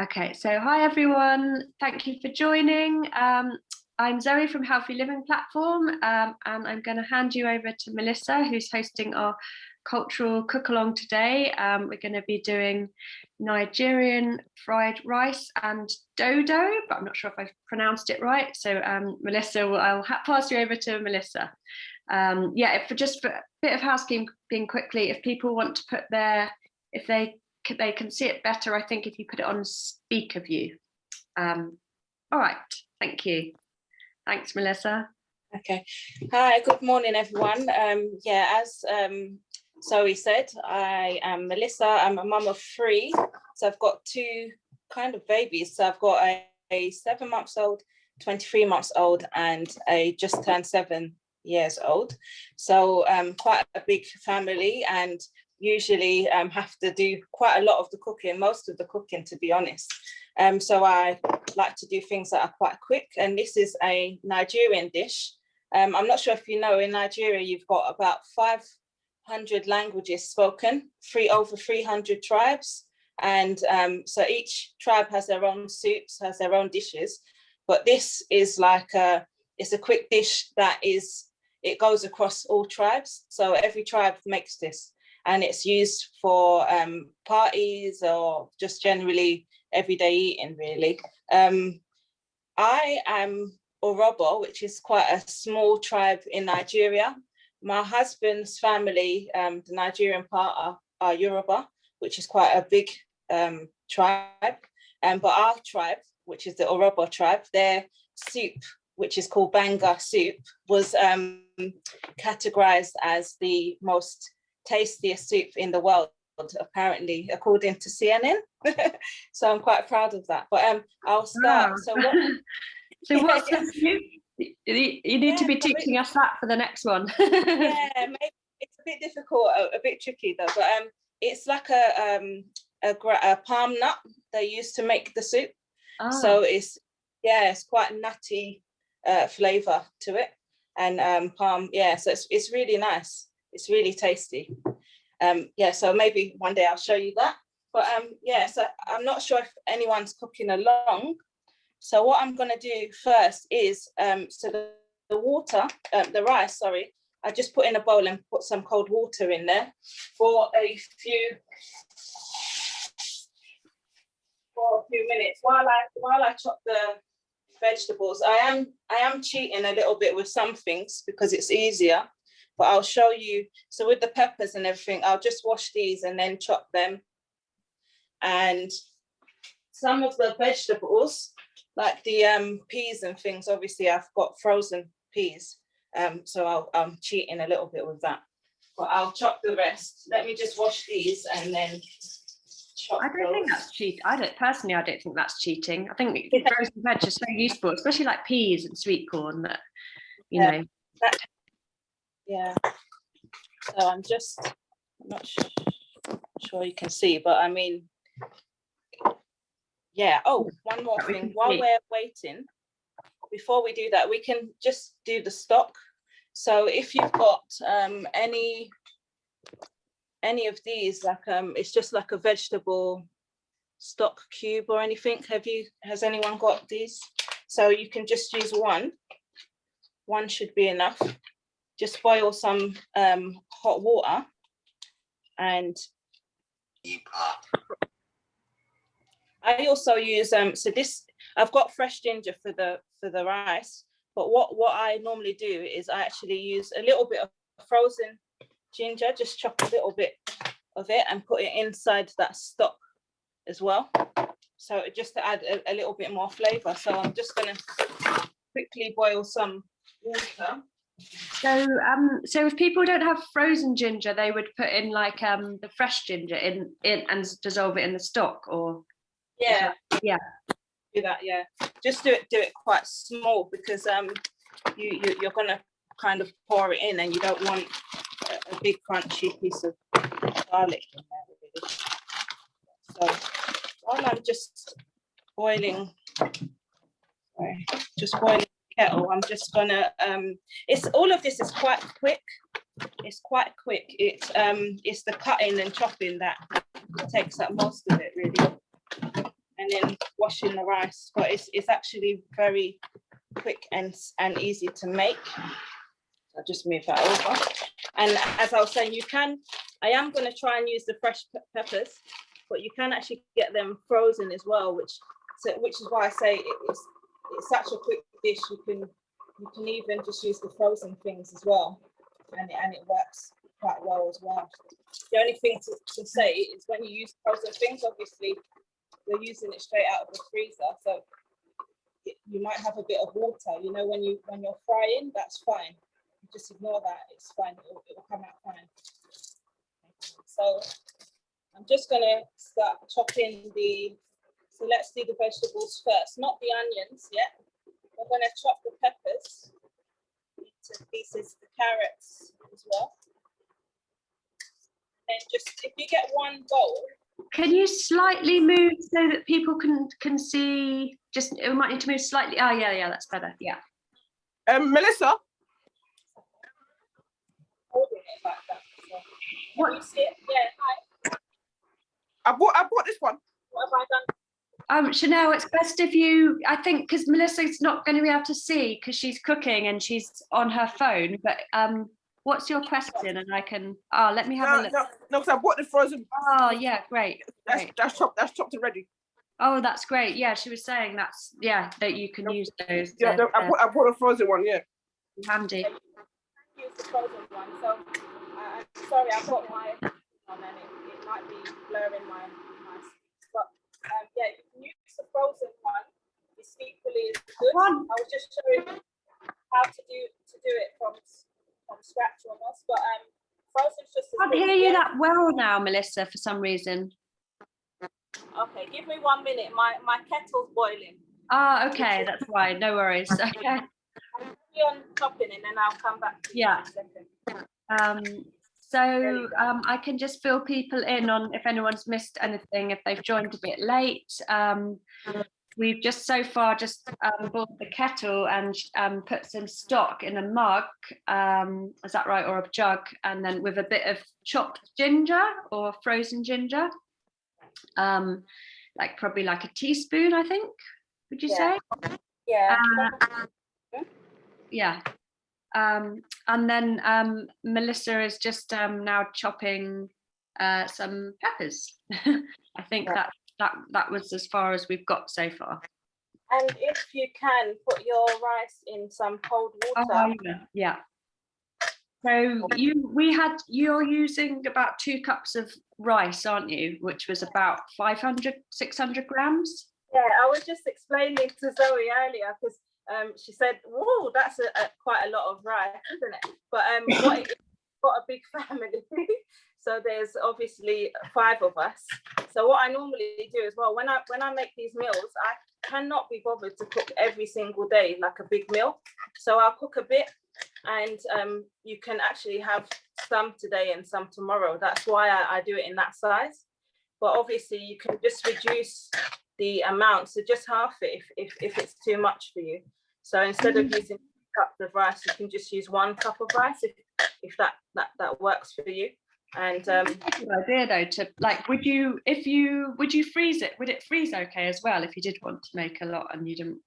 Okay, so hi everyone, thank you for joining. I'm Zoe from Healthy Living Platform, and I'm going to hand you over to Mellissa, who's hosting our cultural cook-along today. We're going to be doing Nigerian fried rice and dodo, but I'm not sure if I've pronounced it right. So Mellissa, I'll pass you over to Mellissa. For a bit of housekeeping quickly, if people want to put if they can see it better, I think, if you put it on speaker view. All right, thank you. Thanks, Mellissa. Okay. Hi, good morning, everyone. As Zoe said, I am Mellissa. I'm a mum of 3. So I've got 2 kind of babies. So I've got a 7-month-old, 23 months old, and a just turned 7 years old. So quite a big family, and usually have to do quite a lot of the cooking, most of the cooking, to be honest. So I like to do things that are quite quick, and this is a Nigerian dish. I'm not sure if you know, in Nigeria you've got about 500 languages spoken, over 300 tribes, and so each tribe has their own soups, has their own dishes, but this is it's a quick dish it goes across all tribes, so every tribe makes this. And it's used for parties or just generally everyday eating, really. I am Urhobo, which is quite a small tribe in Nigeria. My husband's family, the Nigerian part, are Yoruba, which is quite a big tribe. But our tribe, which is the Urhobo tribe, their soup, which is called banga soup, was categorized as the most tastiest soup in the world, apparently, according to CNN. So I'm quite proud of that. But I'll start. Wow. What's the soup? You need to be teaching us that for the next one. Maybe it's a bit difficult, a bit tricky though. But it's like a palm nut they use to make the soup. So it's quite nutty flavor to it, and palm. So it's really nice. It's really tasty. So maybe one day I'll show you that. But so I'm not sure if anyone's cooking along. So what I'm going to do first is, the rice, I just put in a bowl and put some cold water in there for a few minutes while I chop the vegetables. I am cheating a little bit with some things because it's easier. But I'll show you. So with the peppers and everything, I'll just wash these and then chop them. And some of the vegetables, like the peas and things, obviously I've got frozen peas. So I'm cheating a little bit with that. But I'll chop the rest. Let me just wash these and then chop those. Think that's cheating. I don't think that's cheating. I think frozen veg is so useful, especially like peas and sweet corn, that, you know. Yeah, so I'm not sure you can see, but I mean, one more thing. While we're waiting, before we do that, we can just do the stock. So if you've got any of these, like it's just like a vegetable stock cube or anything. Has anyone got these? So you can just use one. One should be enough. Just boil some hot water, and I also use I've got fresh ginger for the rice, but what I normally do is I actually use a little bit of frozen ginger, just chop a little bit of it and put it inside that stock as well, so just to add a little bit more flavor. So I'm just going to quickly boil some water. So if people don't have frozen ginger, they would put in like the fresh ginger in and dissolve it in the stock, or do that. Just do it quite small, because you're gonna kind of pour it in, and you don't want a big crunchy piece of garlic in there, really. So while I'm just boiling kettle, I'm just gonna all of this is quite quick. It's quite quick. It's the cutting and chopping that takes up most of it, really. And then washing the rice. But it's actually very quick and easy to make. I'll just move that over. And as I was saying, I am going to try and use the fresh peppers, but you can actually get them frozen as well, which is why I say it's such a quick dish. You can even just use the frozen things as well, and it works quite well as well. The only thing to say is when you use frozen things, obviously you're using it straight out of the freezer, so you might have a bit of water. You know, when you're frying, that's fine. You just ignore that. It's fine. It will come out fine. So I'm just gonna start chopping so let's do the vegetables first, not the onions yet. We're gonna chop the peppers into pieces, the carrots as well. And just, if you get one bowl. Can you slightly move so that people can see? Just, it might need to move slightly. Oh, yeah, that's better. Yeah. Mellissa? Holding it like that. So. What? You see it? Yeah, hi. I bought this one. What have I done? Chanel, it's best if you, I think, because Melissa's not going to be able to see because she's cooking and she's on her phone, but what's your question? And I can, let me have a look. No, because I bought the frozen. Oh, yeah, great. That's chopped already. Oh, that's great. Yeah, she was saying that you can use those. Yeah, I bought a frozen one, yeah. Handy. Use the frozen one. So, I'm sorry, I've got my on and it might be blurring my but yeah, you can use the frozen one. It's equally as good. I was just showing how to do it from scratch almost, but frozen's just. I can't hear you that well now, Melissa, for some reason. Okay, give me 1 minute. My kettle's boiling. Okay, that's fine. No worries. Okay. I'll be on chopping and then I'll come back to you in a second. So I can just fill people in on if anyone's missed anything, if they've joined a bit late. We've just so far bought the kettle and put some stock in a mug, is that right, or a jug, and then with a bit of chopped ginger or frozen ginger, probably like a teaspoon, I think, would you say? Yeah. Yeah. And then Melissa is just now chopping some peppers. I think that was as far as we've got so far. And if you can, put your rice in some cold water. Oh, yeah. So you're using about 2 cups of rice, aren't you? Which was about 600 grams. Yeah, I was just explaining to Zoe earlier because she said, "Whoa, that's quite a lot of rice, isn't it?" But got a big family, so there's obviously 5 of us. So what I normally do as well, when I make these meals, I cannot be bothered to cook every single day like a big meal. So I'll cook a bit, and you can actually have some today and some tomorrow. That's why I do it in that size. But obviously, you can just reduce the amount, so just half it if it's too much for you. So instead of using 2 cups of rice, you can just use 1 cup of rice if that works for you. And good idea though, to would you freeze it? Would it freeze okay as well if you did want to make a lot and you didn't?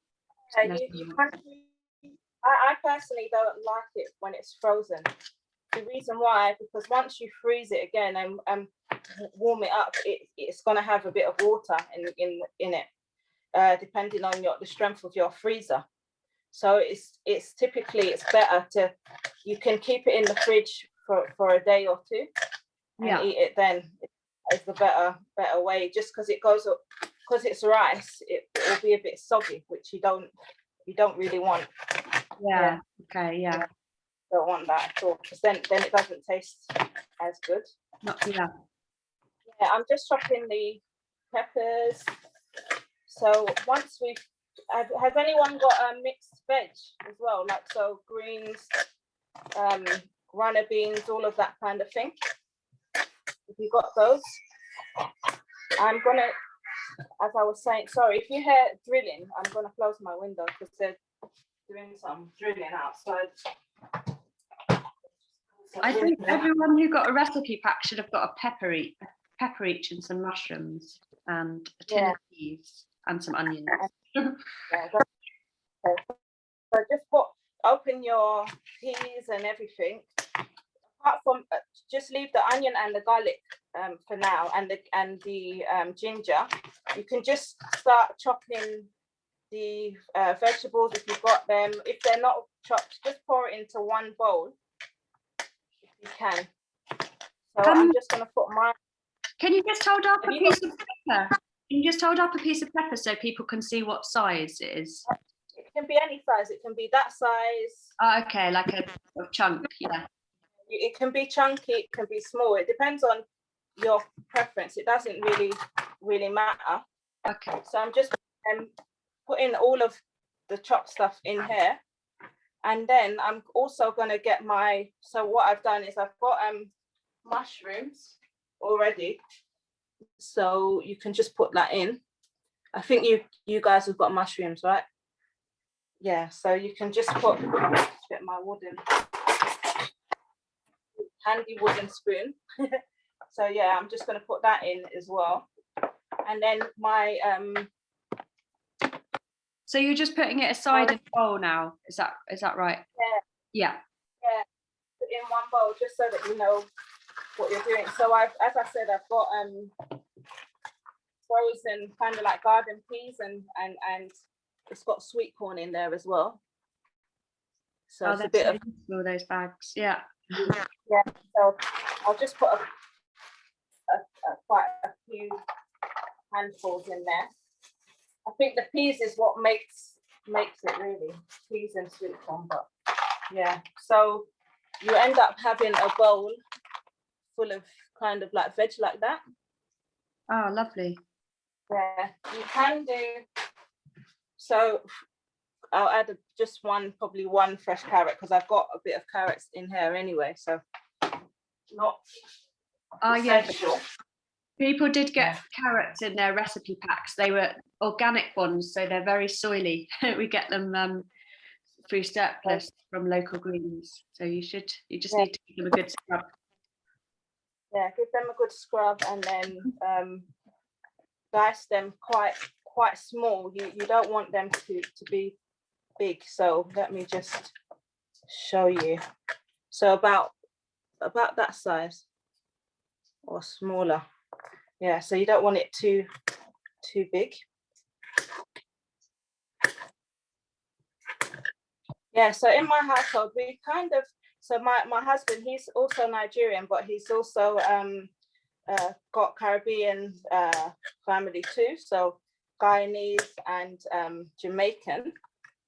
I personally don't like it when it's frozen. The reason why, because once you freeze it again and warm it up, it's going to have a bit of water in it, depending on the strength of your freezer. So it's typically better you can keep it in the fridge for a day or 2 and eat it then. It's the better way, just because it goes up, because it's rice, it will be a bit soggy, which you don't really want. Yeah. Okay. Yeah. Don't want that at all, because then it doesn't taste as good. Yeah, I'm just chopping the peppers. So once has anyone got a mixed veg as well, greens, runner beans, all of that kind of thing? If you got those, I'm gonna, as I was saying, sorry if you hear drilling, I'm gonna close my window because they're doing some drilling outside. I think everyone who got a recipe pack should have got a pepper each and some mushrooms and a tin of peas. and some onions. Yeah, okay. So just open your peas and everything. Apart from, just leave the onion and the garlic for now, and the ginger. You can just start chopping the vegetables if you've got them. If they're not chopped, just pour it into one bowl if you can. So I'm just going to put my. Can you just hold up a piece of pepper? Can you just hold up a piece of pepper so people can see what size it is? It can be any size. It can be that size. Oh, okay, like a chunk, yeah. It can be chunky, it can be small. It depends on your preference. It doesn't really matter. Okay. So I'm just putting all of the chopped stuff in here. And then I'm also going to get so what I've done is I've got mushrooms already. So you can just put that in. I think you guys have got mushrooms, right? Yeah, so you can just get my handy wooden spoon. So yeah, I'm just going to put that in as well. And then my So you're just putting it aside in a bowl now, is that right? Yeah. Put in one bowl just so that you know what you're doing. So as I said, I've got frozen kind of like garden peas and it's got sweet corn in there as well. So it's a bit of all those bags. Yeah. Yeah, so I'll just put quite a few handfuls in there. I think the peas is what makes it really, peas and sweet corn, but yeah. So you end up having a bowl full of kind of like veg like that. Oh, lovely. Yeah, you can do. So I'll add probably one fresh carrot because I've got a bit of carrots in here anyway. So not essential. Yeah. People did get carrots in their recipe packs. They were organic ones, so they're very soily. We get them through surplus from local greens. So you just need to give them a good scrub. Yeah, give them a good scrub and then dice them quite small. You don't want them to be big. So let me just show you. So about that size or smaller. Yeah, so you don't want it too big. Yeah, so in my household, we kind of, so my husband, he's also Nigerian, but he's also got Caribbean family too, so Guyanese and Jamaican.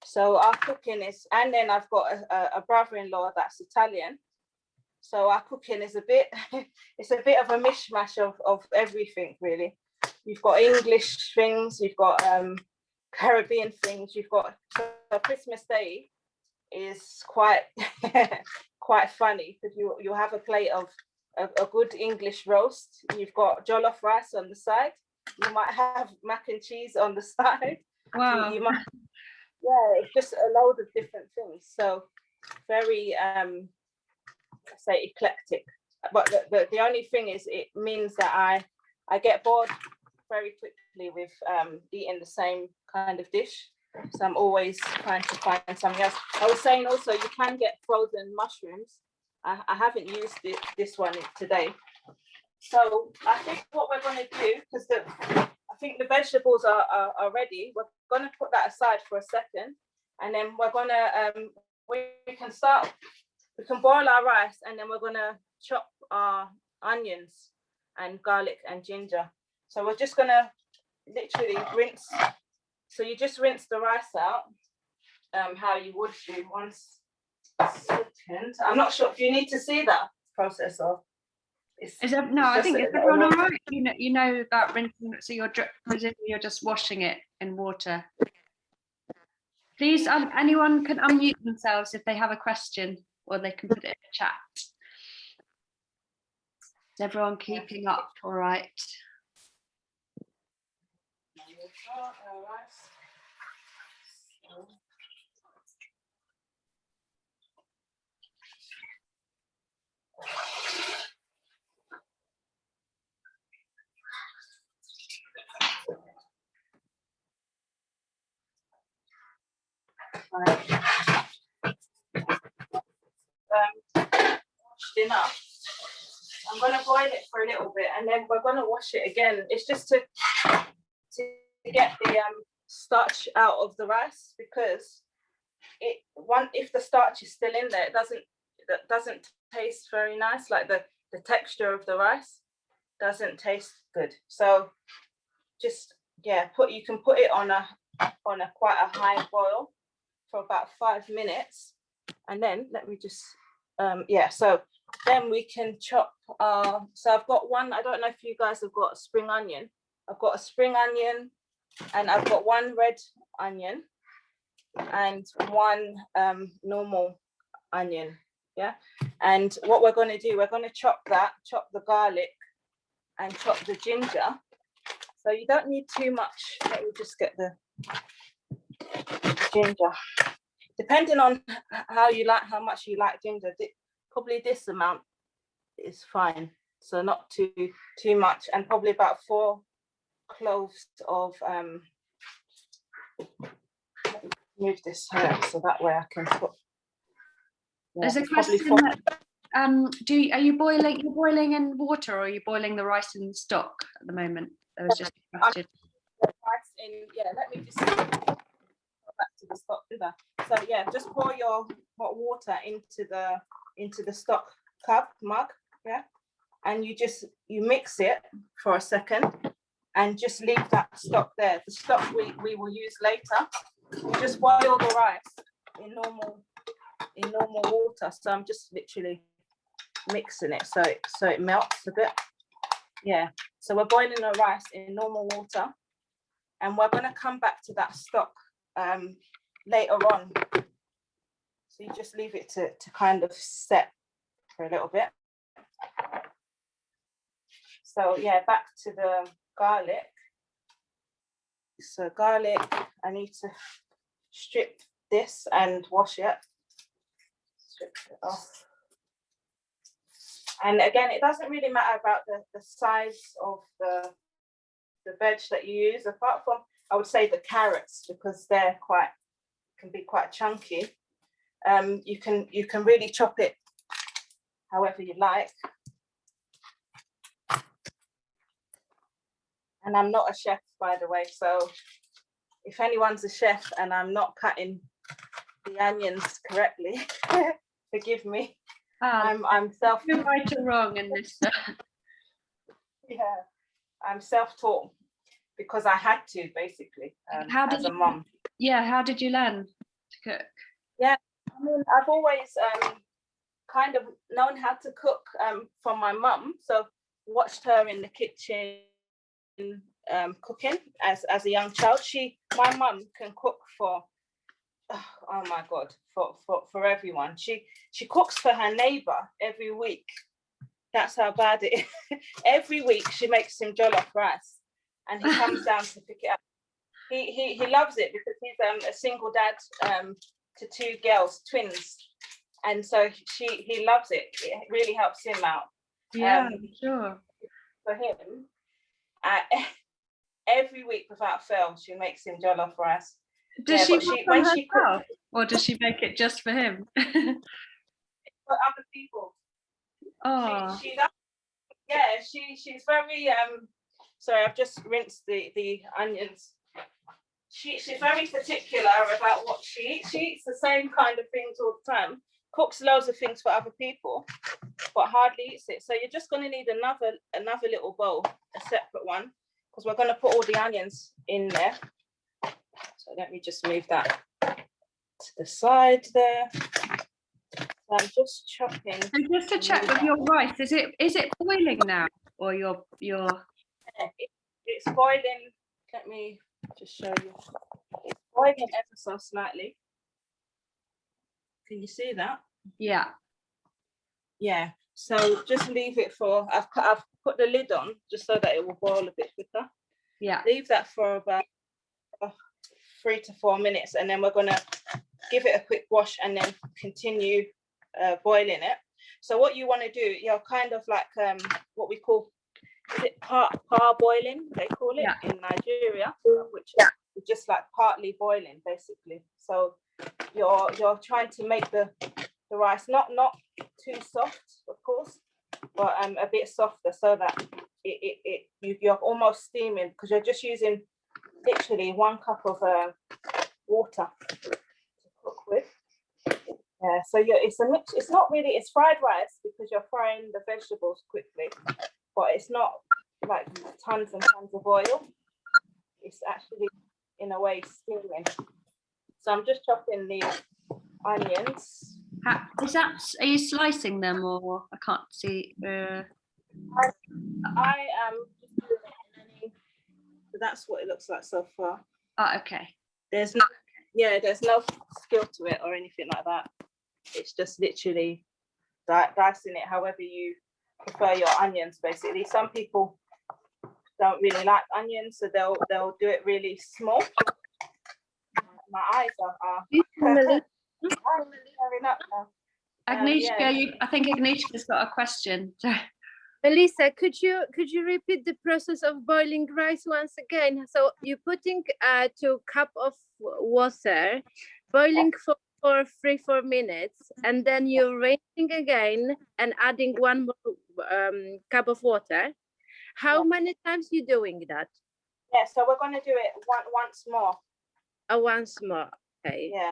So our cooking is, and then I've got a brother-in-law that's Italian. So our cooking is it's a bit of a mishmash of everything, really. You've got English things, you've got Caribbean things, you've got, so Christmas Day is quite quite funny because you have a plate of a good English roast. You've got jollof rice on the side. You might have mac and cheese on the side. Wow. You might, yeah, it's just a load of different things. So very say eclectic. But the only thing is it means that I get bored very quickly with eating the same kind of dish. So I'm always trying to find something else. I was saying also you can get frozen mushrooms. I haven't used this one today. So I think what we're going to do, because I think the vegetables are ready, we're going to put that aside for a second. And then we're going to, we can boil our rice and then we're going to chop our onions and garlic and ginger. So we're just going to literally rinse. So you just rinse the rice out, how you would do once. Second. I'm not sure if you need to see that process or. I think it's everyone all right. You know about rinsing. So you're just washing it in water. Please, anyone can unmute themselves if they have a question, or they can put it in the chat. Is everyone keeping up all right? washed enough. I'm going to boil it for a little bit, and then we're going to wash it again. It's just to get the starch out of the rice, because if the starch is still in there, it doesn't taste very nice. Like the texture of the rice doesn't taste good. So just you can put it on a quite a high boil for about 5 minutes, and then let me just so then we can chop so I've got one, I don't know if you guys have got a spring onion. I've got a spring onion, and I've got one red onion and one normal onion. And what we're going to do, we're going to chop the garlic and chop the ginger. So you don't need too much. Let me just get the ginger. Depending on how much you like ginger, probably this amount is fine. So not too much, and probably about 4 cloves of move this here so that way I can put. There's a question that, are you boiling in water, or are you boiling the rice in stock at the moment? That was just a question. Rice in, let me just go back to the stock river. So just pour your hot water into the stock mug, and you mix it for a second and just leave that stock there. The stock we will use later. You just boil the rice in normal water. So I'm just literally mixing it so it melts a bit. So we're boiling the rice in normal water, and we're going to come back to that stock later on. So you just leave it to kind of set for a little bit. So back to the garlic. So garlic, I need to strip this and wash it. Strip it off. And again, it doesn't really matter about the size of the veg that you use, apart from, I would say, the carrots, because they're can be quite chunky. You can really chop it however you like. And I'm not a chef, by the way, so if anyone's a chef and I'm not cutting the onions correctly, forgive me. I'm self. You're right or wrong in this. I'm self-taught because I had to, basically, as a mum. How did you learn to cook? I mean, I've always kind of known how to cook from my mum. So watched her in the kitchen cooking as a young child. My mum can cook for, oh my God, for everyone. She cooks for her neighbor every week. That's how bad it is. Every week she makes him jollof rice, and he comes down to pick it up. He loves it because he's a single dad to 2 girls, twins, and so he loves it. It really helps him out. Sure. For him, every week without fail, she makes him jollof rice. Does she cooks, or does she make it just for him? For other people. Oh. She's very sorry, I've just rinsed the onions. She's very particular about what she eats. She eats the same kind of things all the time, cooks loads of things for other people, but hardly eats it. So you're just going to need another little bowl, a separate one, because we're going to put all the onions in there. So let me just move that to the side there. So I'm just chopping. And just to check with your rice, is it boiling now, or your? It's boiling. Let me just show you. It's boiling ever so slightly. Can you see that? Yeah. Yeah. So just leave it for. I've put the lid on just so that it will boil a bit quicker. Yeah. Leave that for about 3 to 4 minutes, and then we're gonna give it a quick wash and then continue boiling it. So what you want to do, you're kind of like what we call, is it parboiling, they call it in Nigeria, which is just like partly boiling, basically. So you're trying to make the rice not too soft, of course, but a bit softer, so that you're almost steaming, because you're just using literally 1 cup of water to cook with. Yeah, so it's a mix. It's not really, it's fried rice because you're frying the vegetables quickly, but it's not like tons and tons of oil. It's actually, in a way, steaming. So I'm just chopping the onions. Are you slicing them, or I can't see? I am just doing it in any. So that's what it looks like so far. Oh, okay. There's no skill to it or anything like that. It's just literally dicing it however you prefer your onions, basically. Some people don't really like onions, so they'll do it really small. My eyes are tearing up now. Agnieszka, I think Agnieszka's got a question. Mellissa, could you repeat the process of boiling rice once again? So you're putting 2 cups of water, boiling for 3-4 minutes, and then you're rinsing again and adding 1 more cup of water. How many times you doing that? Yeah, so we're going to do it once more. Once more. Okay. Yeah.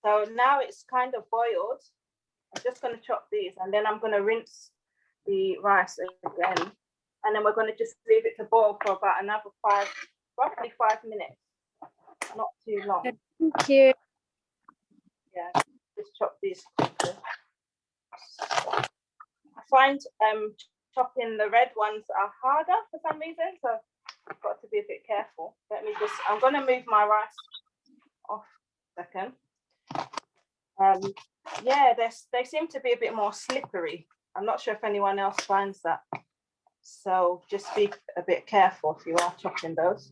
So now it's kind of boiled. I'm just going to chop these, and then I'm going to rinse the rice again, and then we're going to just leave it to boil for about another roughly 5 minutes. Not too long. Thank you. Yeah, just chop these quickly. I find chopping the red ones are harder for some reason, so I've got to be a bit careful. I'm going to move my rice off a second. Yeah, they seem to be a bit more slippery. I'm not sure if anyone else finds that. So just be a bit careful if you are chopping those.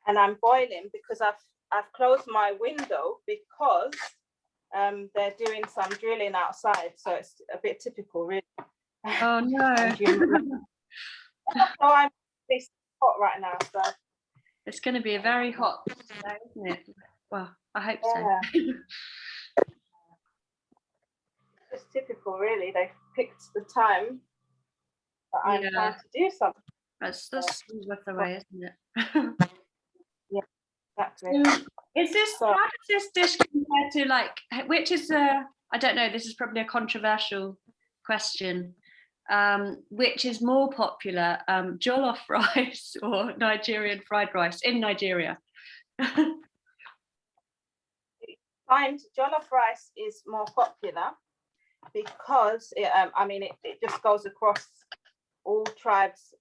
And I'm boiling because I've closed my window because they're doing some drilling outside. So it's a bit typical, really. Oh no. So I'm hot right now. So It's going to be a very hot day, isn't it? Well, I hope so. It's typical, really. They've picked the time that I'm trying to do something. That's the way, isn't it? Yeah, exactly. How does this dish compare to, like, which is I don't know, this is probably a controversial question. Which is more popular, jollof rice or Nigerian fried rice in Nigeria? Find jollof rice is more popular because it just goes across all tribes.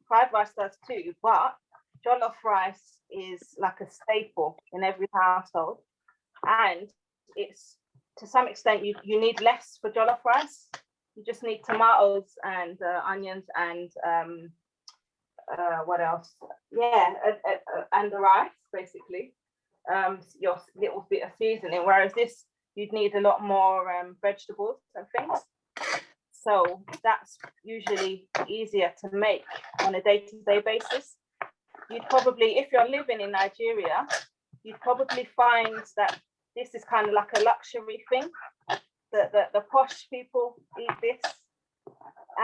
Fried rice does too, but jollof rice is like a staple in every household, and it's, to some extent, you need less for jollof rice. You just need tomatoes and onions and what else? Yeah, and the rice, basically. Your little bit of seasoning, whereas this, you'd need a lot more vegetables and things. So that's usually easier to make on a day-to-day basis. You'd probably, if you're living in Nigeria, you'd probably find that this is kind of like a luxury thing. The posh people eat this.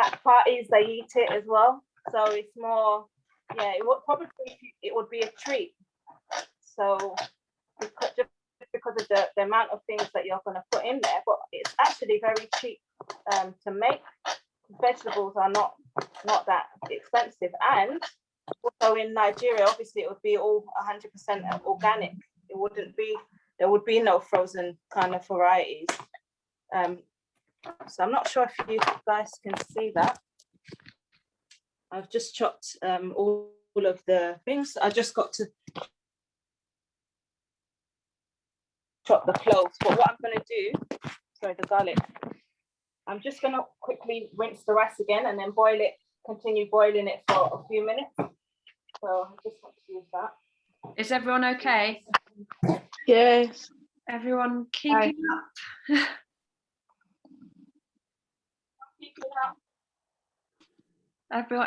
At parties, they eat it as well. So it's more, it would be a treat. So just because of the amount of things that you're going to put in there, but it's actually very cheap to make. Vegetables are not that expensive, and also in Nigeria, obviously, it would be all 100% organic. There would be no frozen kind of varieties. So I'm not sure if you guys can see that. I've just chopped all of the things. I just got to chop the cloves, but what I'm going to do, the garlic, I'm just going to quickly rinse the rice again and then continue boiling it for a few minutes. So I just want to use that. Is everyone okay? Yes. Everyone keeping up?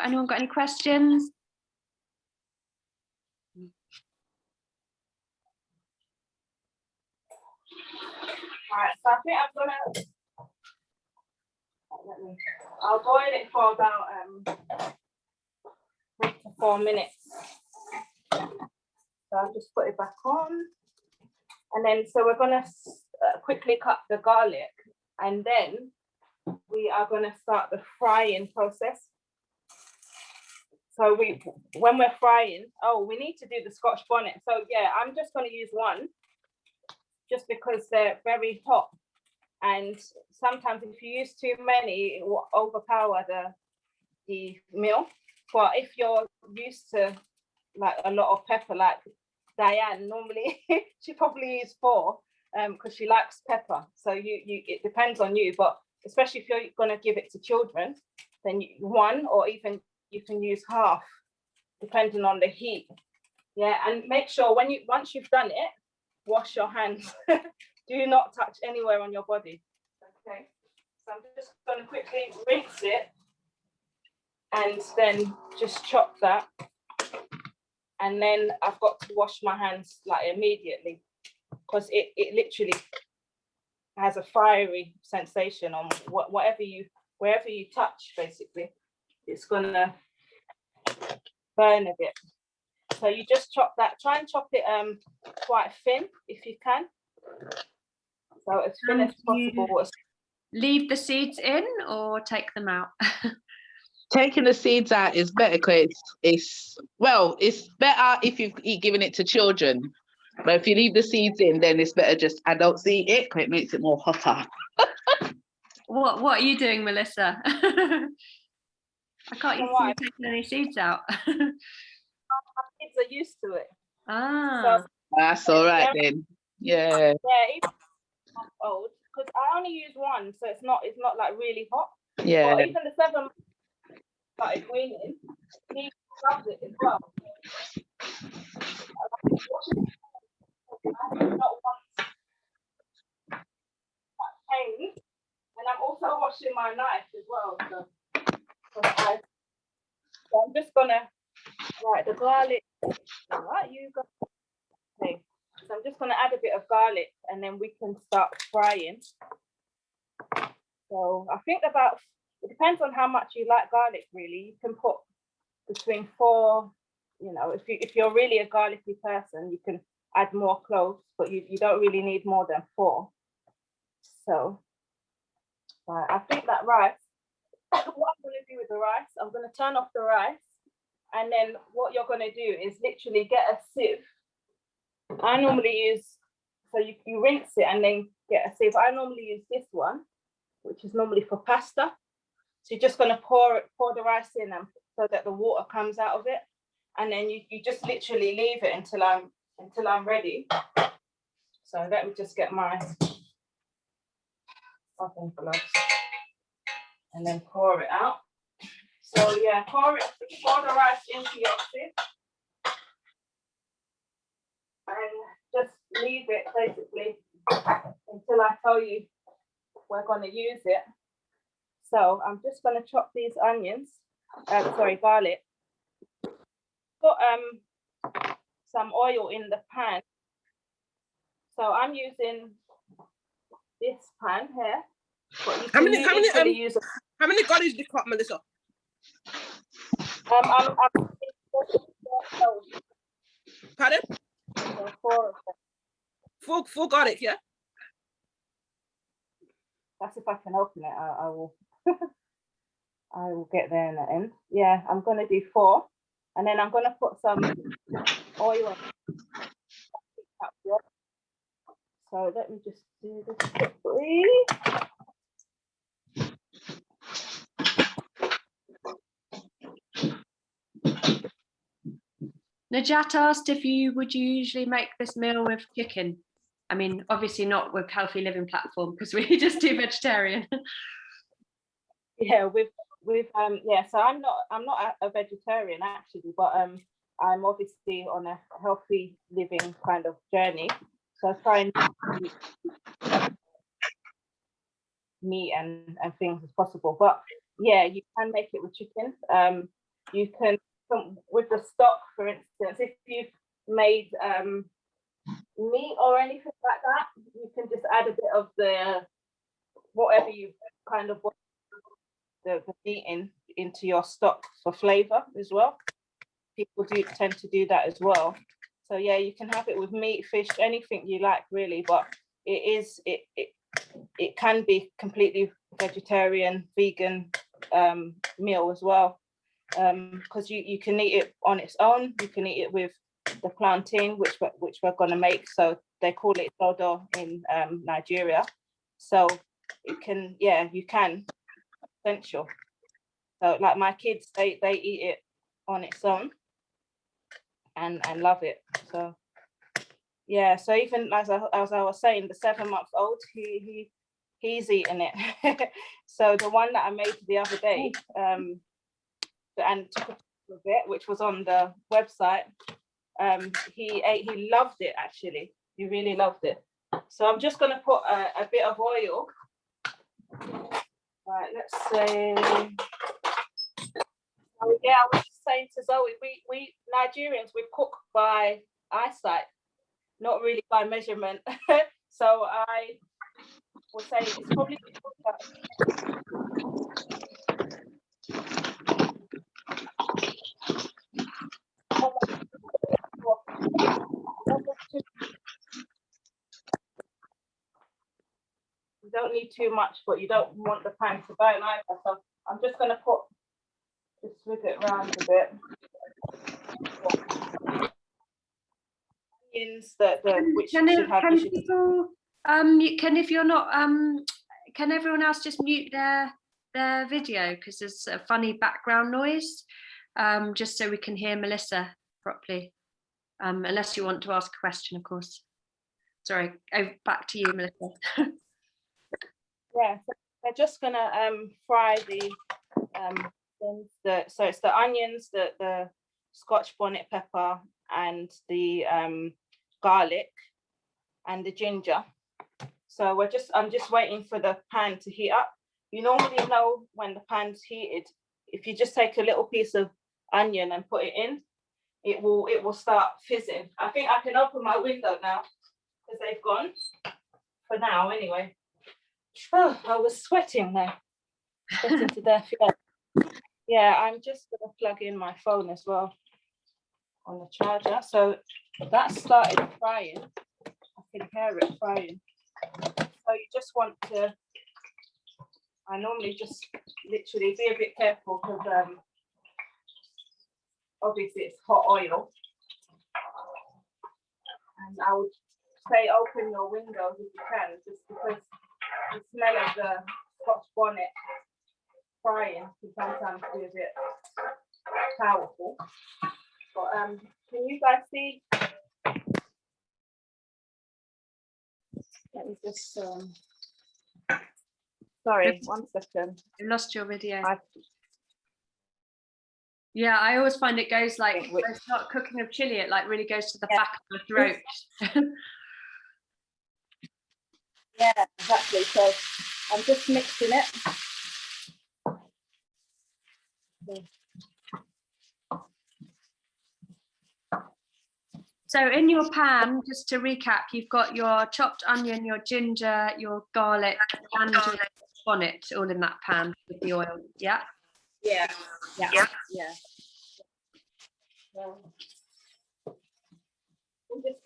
Anyone got any questions? right, so I think I'll boil it for about 3 to 4 minutes. So I'll just put it back on. And then, so we're gonna quickly cut the garlic, and then we are gonna start the frying process. So when we're frying, we need to do the Scotch bonnet. So yeah, I'm just gonna use one, just because they're very hot. And sometimes if you use too many, it will overpower the meal. But if you're used to like a lot of pepper, like Diane, normally she probably uses 4 because she likes pepper. So it depends on you, but especially if you're gonna give it to children, then 1, or even you can use half, depending on the heat. Yeah, and make sure once you've done it, wash your hands. Do not touch anywhere on your body. Okay, so I'm just going to quickly rinse it and then just chop that. And then I've got to wash my hands like immediately, because it literally has a fiery sensation on wherever you touch, basically. It's gonna burn a bit. So you just chop that, try and chop it quite thin if you can. So as thin as possible. Leave the seeds in or take them out? Taking the seeds out is better because it's better if you've given it to children. But if you leave the seeds in, then it's better just adults eat it because it makes it more hotter. What are you doing, Mellissa? I can't see you taking any seeds out. Kids are used to it. Ah. So, that's all right then. Yeah. Yeah, even old, because I only use one, so it's not like really hot. Yeah. But even the 7 started weaning, he loves it as well. I do not want pain, and I'm also washing my knife as well. So I'm just gonna the garlic. Right, you go. Okay. So I'm just gonna add a bit of garlic, and then we can start frying. So I think it depends on how much you like garlic. Really, you can put between 4. You know, if you're really a garlicky person, you can add more cloves, but you don't really need more than 4. So I think that rice. What I'm going to do with the rice, I'm going to turn off the rice, and then what you're going to do is literally get a sieve. I normally use, so you rinse it and then get a sieve. I normally use this one, which is normally for pasta. So you're just going to pour the rice in so that the water comes out of it, and then you just literally leave it until I'm ready. So let me just get my oven gloves and then pour it out. So yeah, pour the rice into your sieve and just leave it basically until I tell you we're going to use it. So I'm just going to chop these onions, garlic. Put some oil in the pan. So I'm using this pan here. How many garlics did you cut, Mellissa? Pardon? 4 of them. Four garlic, yeah? That's if I can open it. I will. I will get there in the end. Yeah, I'm gonna do 4, and then I'm gonna put some oil. So let me just do this quickly. Najat asked if would you usually make this meal with chicken? I mean, obviously not with Healthy Living Platform because we just do vegetarian. Yeah, so I'm not a vegetarian actually, but I'm obviously on a healthy living kind of journey. So I try and eat meat and things as possible. But yeah, you can make it with chicken. You can with the stock, for instance, if you've made meat or anything like that, you can just add a bit of the whatever you kind of want the meat into your stock for flavor as well. People do tend to do that as well. So yeah, you can have it with meat, fish, anything you like really, but it can be completely vegetarian, vegan meal as well. Because you can eat it on its own, you can eat it with the plantain, which we're gonna make. So they call it dodo in Nigeria. So it can, yeah, you can, essential. So like my kids, they eat it on its own and love it. So yeah, so even as I was saying, the 7-month-old, he's eating it. So the one that I made the other day, and took a picture of it, which was on the website, he loved it actually. He really loved it. So I'm just gonna put a bit of oil. Right, let's say. Oh, yeah, I was just saying to Zoe, we Nigerians, we cook by eyesight, not really by measurement. So I would say it's probably you don't need too much, but you don't want the pan to burn either. So I'm just going to swig it around a bit. Which should have. Can people, if you're not, can everyone else just mute their video because there's a funny background noise, just so we can hear Mellissa properly, unless you want to ask a question, of course. Sorry, back to you, Mellissa. Yeah, so we're just gonna fry the so it's the onions, the Scotch bonnet pepper, and the garlic and the ginger. So I'm just waiting for the pan to heat up. You normally know when the pan's heated. If you just take a little piece of onion and put it in, it will start fizzing. I think I can open my window now because they've gone for now anyway. Oh, I was sweating there. Sweating to death. Yeah, I'm just gonna plug in my phone as well on the charger. So that started frying. I can hear it frying. So you just want to, I normally just literally be a bit careful because obviously it's hot oil. And I would say open your windows if you can, just because the smell of the Scotch bonnet frying can sometimes be a bit powerful. But can you guys see? Let me just sorry, 1 second. You lost your video. Yeah, I always find it goes like, when I start cooking of chili, it like really goes to the back of my throat. Yeah, exactly. So I'm just mixing it. So in your pan, just to recap, you've got your chopped onion, your ginger, your garlic, and your bonnet all in that pan with the oil. Yeah. Yeah. We'll just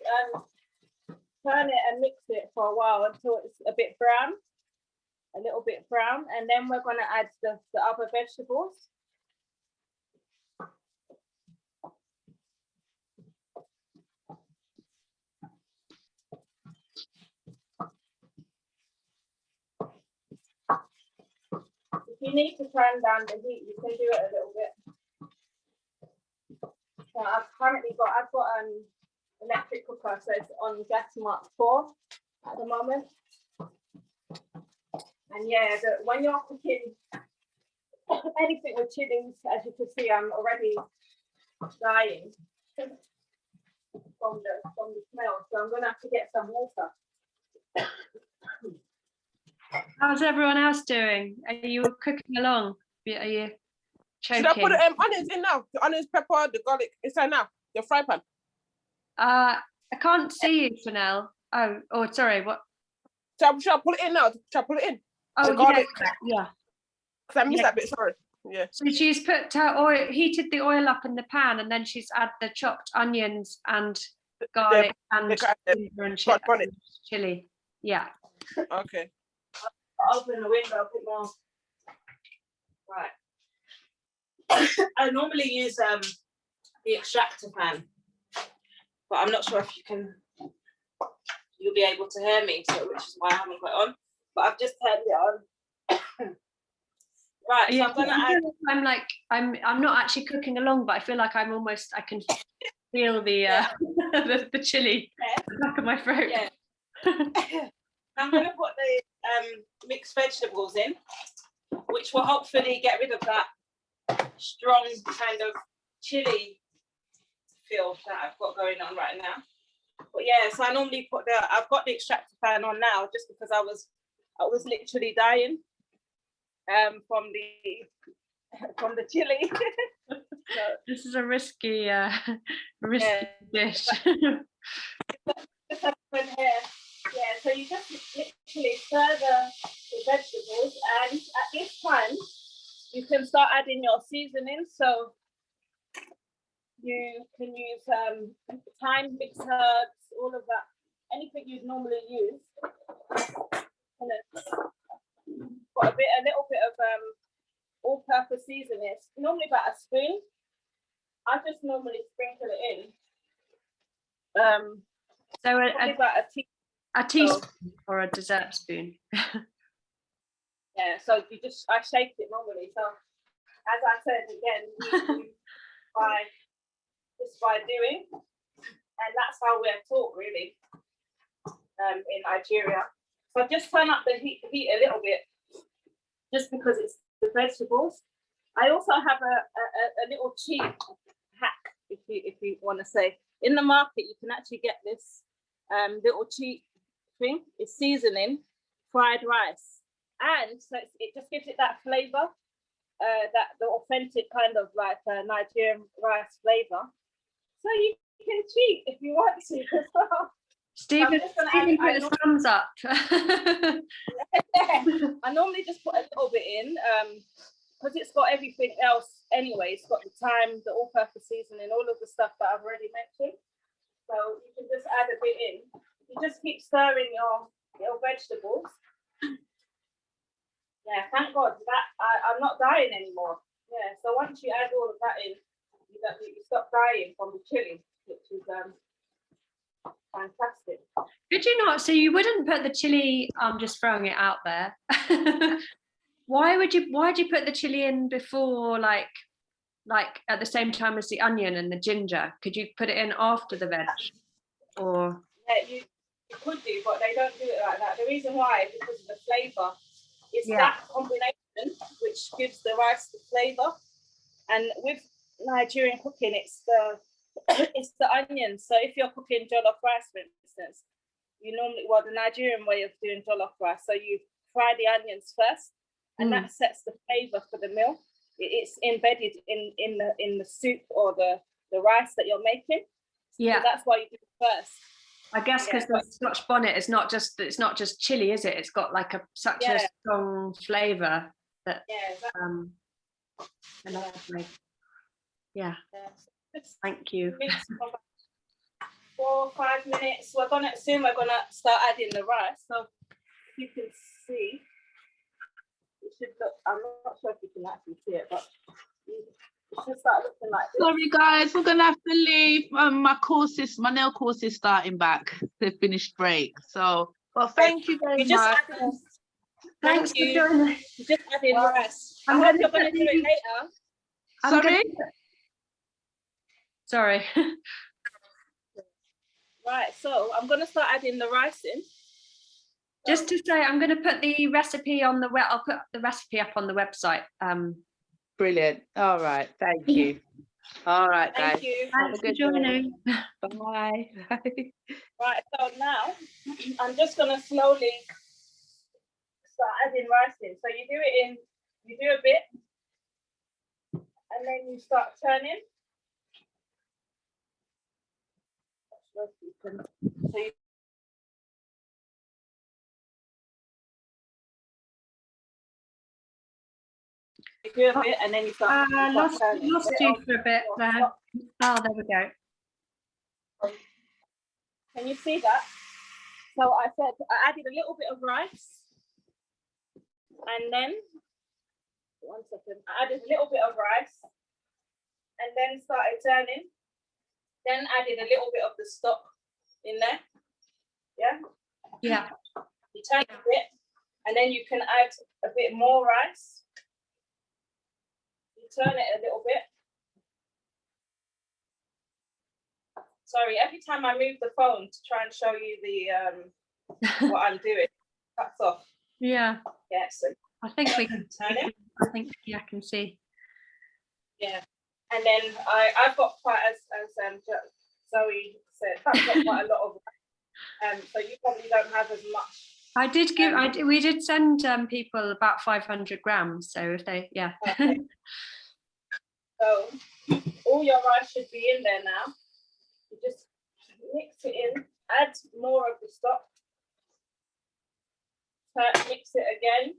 turn it and mix it for a while until it's a bit brown, a little bit brown, and then we're going to add the other vegetables. If you need to turn down the heat, you can do it a little bit. So I've got an electric cooker, so it's on gas mark 4 at the moment. And yeah, when you're cooking anything with chilies, as you can see, I'm already dying from the smell. So I'm gonna have to get some water. How's everyone else doing? Are you cooking along? Are you choking? Should I put the onions in now? The onions, pepper, the garlic inside now? Your fry pan. I can't see you, Chanel. Oh, sorry. What? Shall I pull it in now? Shall I pull it in? Oh, garlic. yeah. Because I missed Yeah. that bit, sorry. Yeah. So she's put her oil, heated the oil up in the pan, and then she's added the chopped onions and garlic and ginger and chili. Yeah. Okay. I'll open the window a bit more. Right. I normally use the extractor fan, but I'm not sure if you'll be able to hear me, so which is why I haven't got it on. But I've just turned it on. Right, so I'm gonna add. I'm not actually cooking along, but I feel like I can feel the the chili in the back of my throat. Yeah. I'm gonna put the mixed vegetables in, which will hopefully get rid of that strong kind of chili feel that I've got going on right now. But yeah, so I normally I've got the extractor fan on now just because I was literally dying from the chili. So, this is a risky dish. Yeah, so you just literally stir the vegetables, and at this time you can start adding your seasoning. So you can use thyme, mixed herbs, all of that, anything you'd normally use. And then got a little bit of all-purpose seasoning. It's normally about a spoon. I just normally sprinkle it in. So about a teaspoon or a dessert spoon. Yeah, so I shake it normally. So as I said again, by doing, and that's how we're taught really in Nigeria. So just turn up the heat a little bit, just because it's the vegetables. I also have a little cheap hack, if you want to say. In the market, you can actually get this little cheap thing. It's seasoning fried rice, and so it just gives it that flavor, that the authentic kind of like Nigerian rice flavor. So you can cheat if you want to as well. Stephen put his thumbs up. I normally just put a little bit in because it's got everything else anyway. It's got the thyme, the all-purpose seasoning, all of the stuff that I've already mentioned. So you can just add a bit in. You just keep stirring your vegetables. Yeah, thank God that I'm not dying anymore. Yeah, so once you add all of that in, you stop dying from the chili, which is fantastic. Could you not? So you wouldn't put the chili? I'm just throwing it out there. Why'd you put the chili in before, like at the same time as the onion and the ginger? Could you put it in after the veg? Or yeah, you could do, but they don't do it like that. The reason why is because of the flavour. It's that combination which gives the rice the flavour. And with Nigerian cooking, it's the onions. So if you're cooking jollof rice, for instance, you normally, the Nigerian way of doing jollof rice, so you fry the onions first, and that sets the flavour for the meal. It's embedded in the soup or the rice that you're making. Yeah, so that's why you do it first. I guess because the Scotch bonnet is it's not just chili, is it? It's got like such a strong flavour that yeah. Thank you. 4 or 5 minutes. We're gonna start adding the rice. So you can see, it should look, I'm not sure if you can actually see it, but it should start looking like this. Sorry guys, we're gonna have to leave. My nail course is starting back. They've finished break. So thank you very much. Thanks for joining. Just adding rice. I hope you're gonna do it later. Sorry. Right, so I'm gonna start adding the rice in. Just to say, I'm going to put the recipe on I'll put the recipe up on the website. Brilliant. All right. Thank you. All right, guys. Thank you. Thanks for joining. Bye. Right, so now I'm just going to slowly start adding rice in. So you do a bit, and then you start turning. So you You do a bit and then you start. Lost you for a bit there. Oh, there we go. Can you see that? So I said I added a little bit of rice, and then 1 second. I added a little bit of rice, and then started turning. Then added a little bit of the stock in there. Yeah. Yeah. You turn a bit, and then you can add a bit more rice. You turn it a little bit. Sorry, every time I move the phone to try and show you the what I'm doing, it cuts off. Yeah. Yeah, so I think we can turn it. I think I can see. Yeah, and then I've got quite as Zoe said, I've got quite a lot of so you probably don't have as much. We did send people about 500 grams. So if they, yeah. Okay. So all your rice should be in there now. You just mix it in, add more of the stock, mix it again.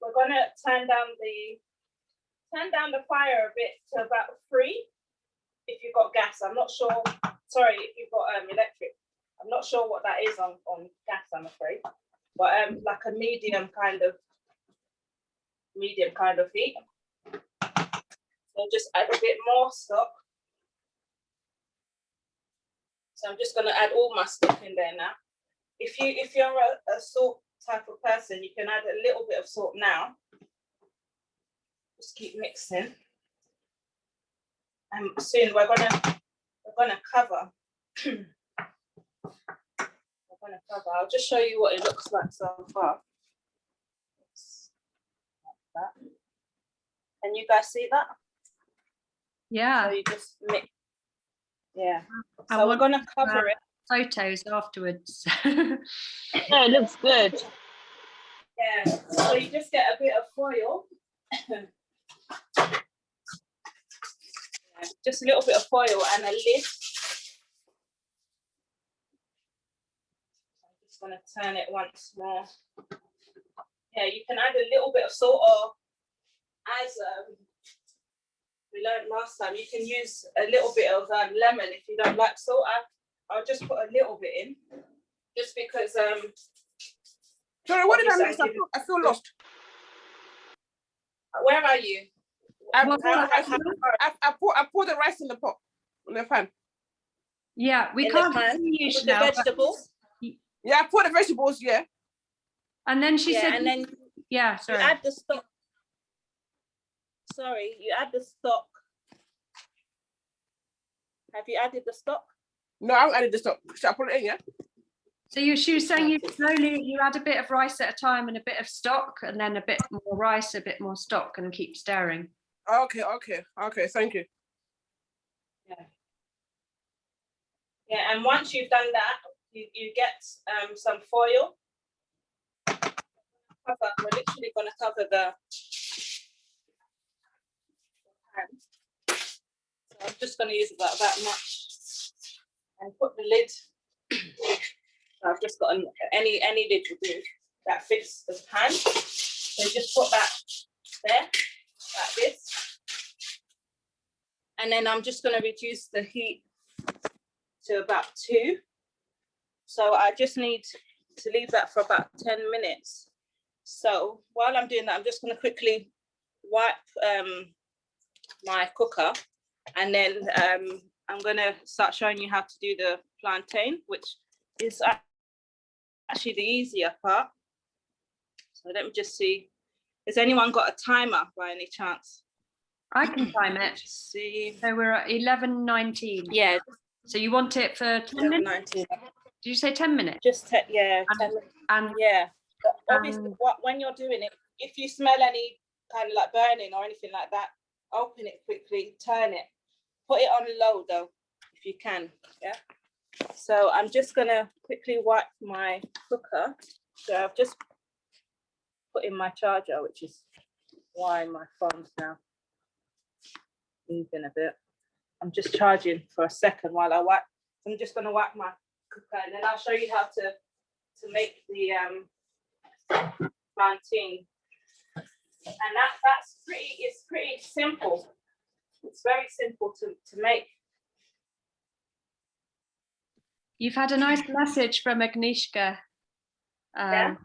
We're gonna turn down the fire a bit to about 3 if you've got gas. I'm not sure, sorry, if you've got electric. I'm not sure what that is on gas, I'm afraid. But like a medium kind of heat. So just add a bit more stock. So I'm just going to add all my stock in there now. If you're a salt type of person, you can add a little bit of salt now. Just keep mixing. And soon we're gonna cover. I'll just show you what it looks like so far. Like that. Can you guys see that? Yeah. So you just mix. Yeah. So we're gonna cover it. Photos afterwards. Yeah, it looks good. Yeah. So you just get a bit of foil. Just a little bit of foil and a lid. I'm just going to turn it once more. Yeah, you can add a little bit of salt, or as we learned last time, you can use a little bit of lemon if you don't like salt. I'll just put a little bit in, just because. Sorry, what did I miss? I feel lost. Where are you? I poured the rice in the pot, in the pan. Yeah, we can't see you with the vegetables. Yeah, I poured the vegetables, yeah. And then she said, and then yeah, sorry. You add the stock. Sorry, you add the stock. Have you added the stock? No, I haven't added the stock. Should I put it in, yeah? So she was saying you add a bit of rice at a time and a bit of stock, and then a bit more rice, a bit more stock, and keep stirring. Okay, thank you. Yeah, and once you've done that, you get some foil. We're literally going to cover the pan. So I'm just going to use about that much and put the lid. So I've just got any lid will do that fits the pan. So just put that there, like this. And then I'm just going to reduce the heat to about 2. So I just need to leave that for about 10 minutes. So while I'm doing that, I'm just going to quickly wipe my cooker, and then I'm going to start showing you how to do the plantain, which is actually the easier part. So let me just see. Has anyone got a timer by any chance? I can time it. See. So we're at 11:19. Yeah. So you want it for 10 minutes? 19. Did you say 10 minutes? Just 10 minutes. And yeah. But obviously, when you're doing it, if you smell any kind of like burning or anything like that, open it quickly, turn it, put it on low though, if you can. Yeah. So I'm just gonna quickly wipe my cooker. So I've just put in my charger, which is why my phone's now moving a bit. I'm just charging for a second while I wipe. I'm just gonna wipe my cooker, and then I'll show you how to make the plantain. And it's pretty simple. It's very simple to make. You've had a nice message from Agnieszka. Yeah.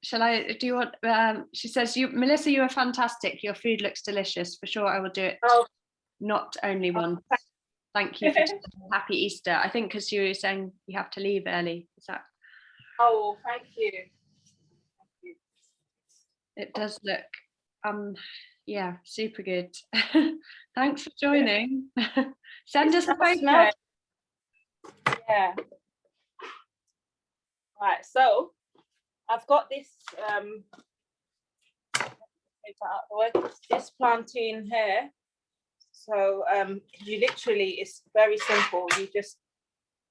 Shall I, do you want, she says, Mellissa, you are fantastic. Your food looks delicious. For sure, I will do it. Oh. Not only one. Thank you. Happy Easter. I think because you were saying you have to leave early. Is that? Oh, thank you. It does look, yeah, super good. Thanks for joining. Send us a photo. Yeah. Right, so I've got this this plantain here. So you literally, it's very simple. You just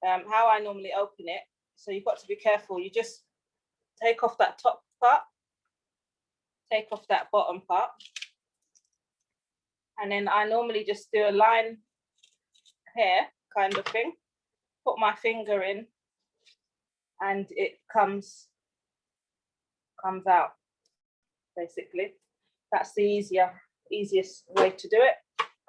how I normally open it. So you've got to be careful. You just take off that top part, take off that bottom part, and then I normally just do a line here, kind of thing. Put my finger in, and it comes out. Basically, that's the easiest way to do it.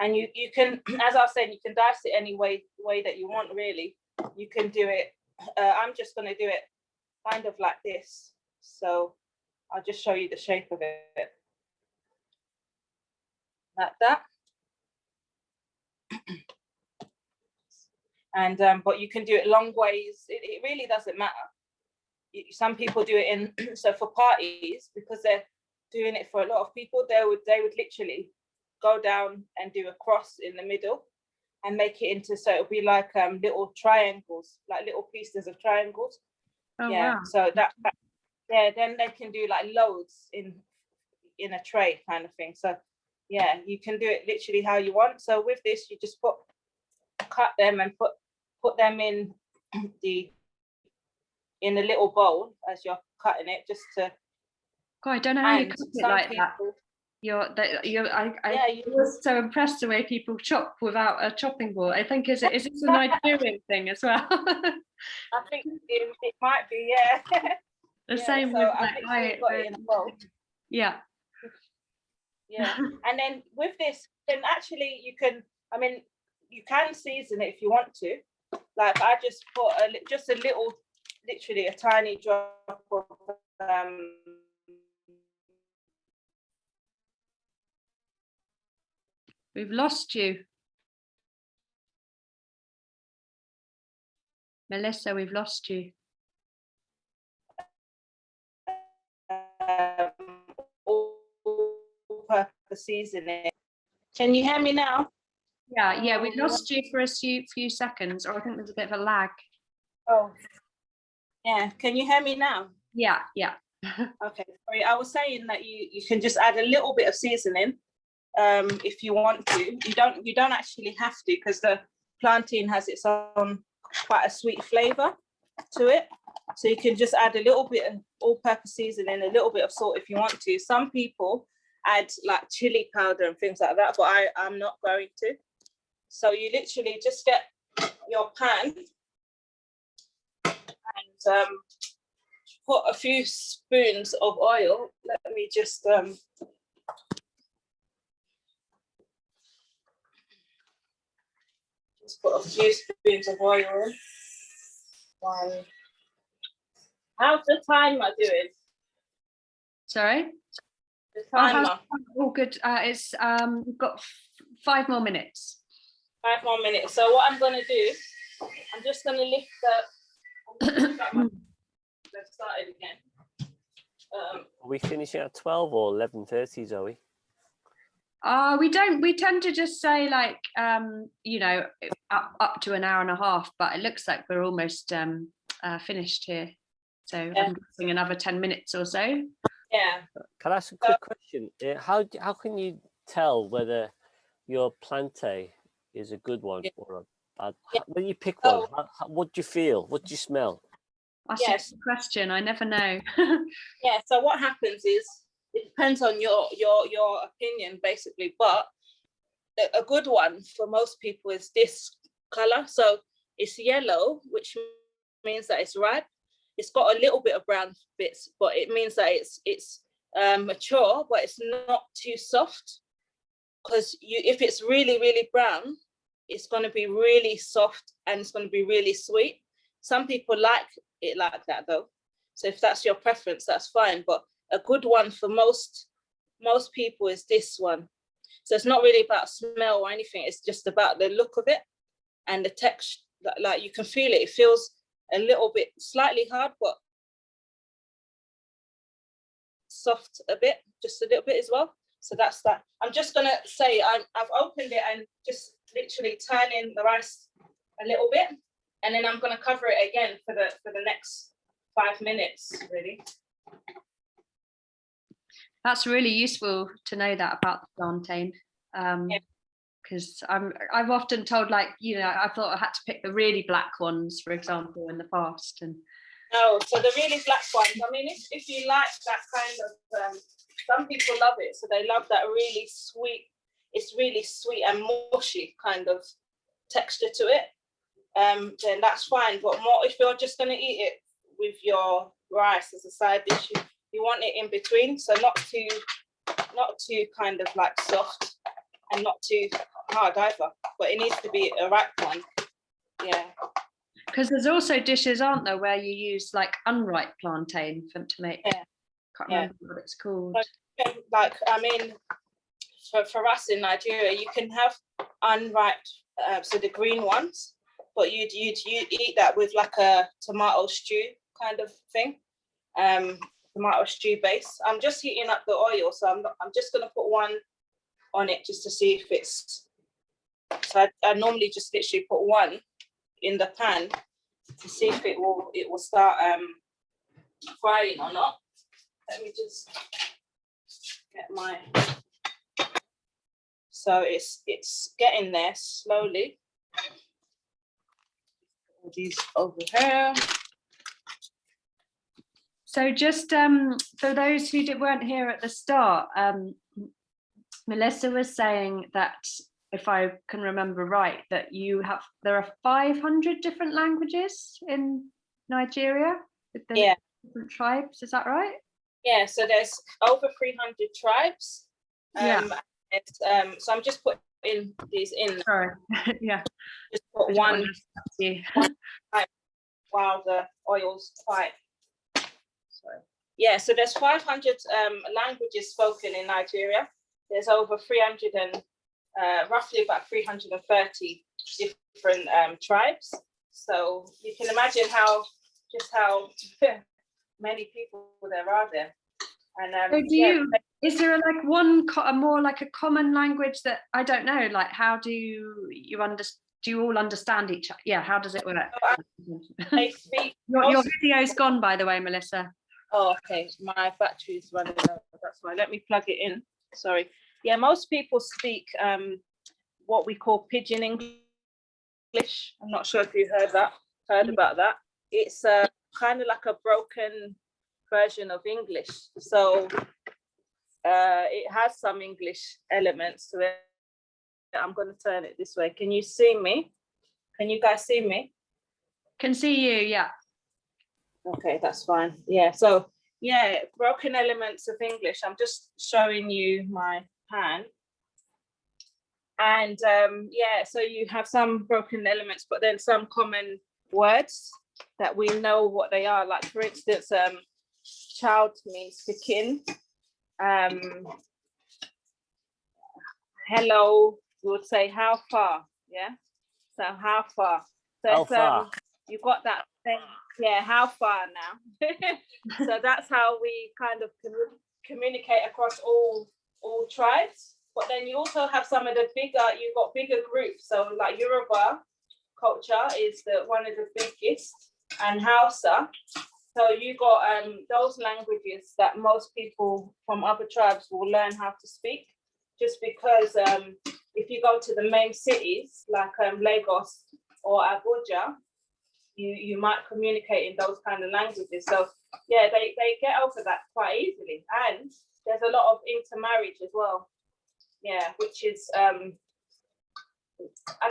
And you can, as I was saying, you can dice it any way that you want. Really, you can do it. I'm just going to do it kind of like this. So I'll just show you the shape of it, like that. And but you can do it long ways. It really doesn't matter. Some people do it in so for parties, because they're doing it for a lot of people. They would literally go down and do a cross in the middle and make it into, so it'll be like little triangles, like little pieces of triangles. Oh, yeah. Wow. So that yeah, then they can do like loads in a tray kind of thing. So yeah, you can do it literally how you want. So with this, you just cut them and put them in a little bowl as you're cutting it, just to. God, I don't know how you cut it like that. I was so impressed the way people chop without a chopping board. I think is this a Nigerian thing as well? I think it might be, yeah. The same so with I got it in a bowl. Yeah. Yeah, and then with this, then actually you can. I mean, you can season it if you want to. Like I just put just a little, literally a tiny drop of We've lost you. Mellissa, we've lost you. all-purpose seasoning. Can you hear me now? Yeah, we lost you for a few seconds, or I think there's a bit of a lag. Oh, yeah. Can you hear me now? Yeah. Okay, sorry. I was saying that you can just add a little bit of seasoning if you want to. You don't actually have to, because the plantain has its own quite a sweet flavor to it. So you can just add a little bit of all-purpose seasoning, a little bit of salt if you want to. Some people add like chili powder and things like that, but I'm not going to. So you literally just get your pan and put a few spoons of oil. Let me just put a few spoons of oil in. One. How's the timer doing? Sorry? The timer. Oh, good. It's we've got 5 more minutes. 5 more minutes. So what I'm going to do, I'm just going to lift let's start it again. Are we finishing at 12 or 11:30, Zoe? We tend to just say like up to an hour and a half, but it looks like we're almost finished here. So yeah. I'm guessing another 10 minutes or so. Yeah. Can I ask a quick question? How can you tell whether your plantain is a good one or a bad? When you pick one, what do you feel? What do you smell? That's a good question. I never know. Yeah. So what happens is it depends on your opinion, basically. But a good one for most people is this color. So it's yellow, which means that it's ripe. It's got a little bit of brown bits, but it means that it's mature, but it's not too soft. Because if it's really, really brown, it's going to be really soft and it's going to be really sweet. Some people like it like that though. So if that's your preference, that's fine. But a good one for most people is this one. So it's not really about smell or anything. It's just about the look of it and the texture. Like you can feel it. It feels a little bit slightly hard, but soft a bit, just a little bit as well. So that's that. I'm just gonna say I've opened it and just literally turn in the rice a little bit, and then I'm gonna cover it again for the next 5 minutes, really. That's really useful to know that about the plantain. Because I've often told, like, you know, I thought I had to pick the really black ones, for example, in the past. And no, so the really black ones, I mean, if you like that kind of some people love it, so they love that really sweet, it's really sweet and mushy kind of texture to it, then that's fine. But more if you're just going to eat it with your rice as a side dish, you want it in between, so not too kind of like soft and not too hard either, but it needs to be a ripe one. Yeah, because there's also dishes, aren't there, where you use like unripe plantain to make, can't remember what it's called. Like I mean, for us in Nigeria, you can have unripe, so the green ones, but you'd eat that with like a tomato stew kind of thing, tomato stew base. I'm just heating up the oil, so I'm just gonna put one on it just to see if it's. So I normally just literally put one in the pan to see if it will start frying or not. Let me just get my. So it's getting there slowly. Put these over here. So just for those who weren't here at the start, Mellissa was saying that, if I can remember right, that there are 500 different languages in Nigeria with the different tribes. Is that right? Yeah, so there's over 300 tribes. So I'm just putting these in. Sorry. Yeah. Just put one while the oil's quite. Sorry. Yeah, so there's 500 languages spoken in Nigeria. There's over 300 and roughly about 330 different tribes. So you can imagine how many people there are there. And is there like more like a common language that, I don't know, like how do you all understand each other? Yeah, how does it work? They speak your video's gone, by the way, Mellissa. Oh, okay, my battery's running out, that's why. Let me plug it in. Sorry. Yeah, most people speak what we call pidgin English. I'm not sure if you heard about that. It's kind of like a broken version of English. So it has some English elements to it. I'm going to turn it this way. Can you see me? Can you guys see me? Can see you, yeah. Okay, that's fine. Yeah, so yeah, broken elements of English. I'm just showing you my pan. And so you have some broken elements, but then some common words that we know what they are. Like, for instance, child means pikin. Hello, we would say how far, yeah? So how far? So how far? You've got that thing, yeah, how far now? So that's how we kind of communicate across all tribes. But then you also have some of you've got bigger groups. So like Yoruba culture is one of the biggest, and Hausa. So you got those languages that most people from other tribes will learn how to speak, just because if you go to the main cities like Lagos or Abuja, you might communicate in those kind of languages. So yeah, they get over that quite easily. And there's a lot of intermarriage as well. Yeah, which is I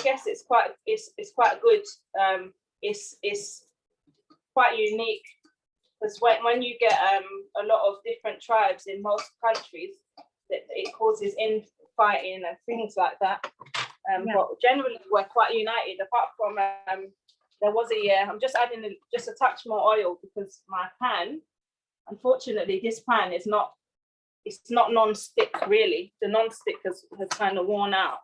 guess it's quite good. It's quite unique because when you get a lot of different tribes in most countries, it causes infighting and things like that. But generally, we're quite united. Apart from there was a year, I'm just adding just a touch more oil because my pan, unfortunately, this pan is not. It's not non-stick really. The non-stick has kind of worn out.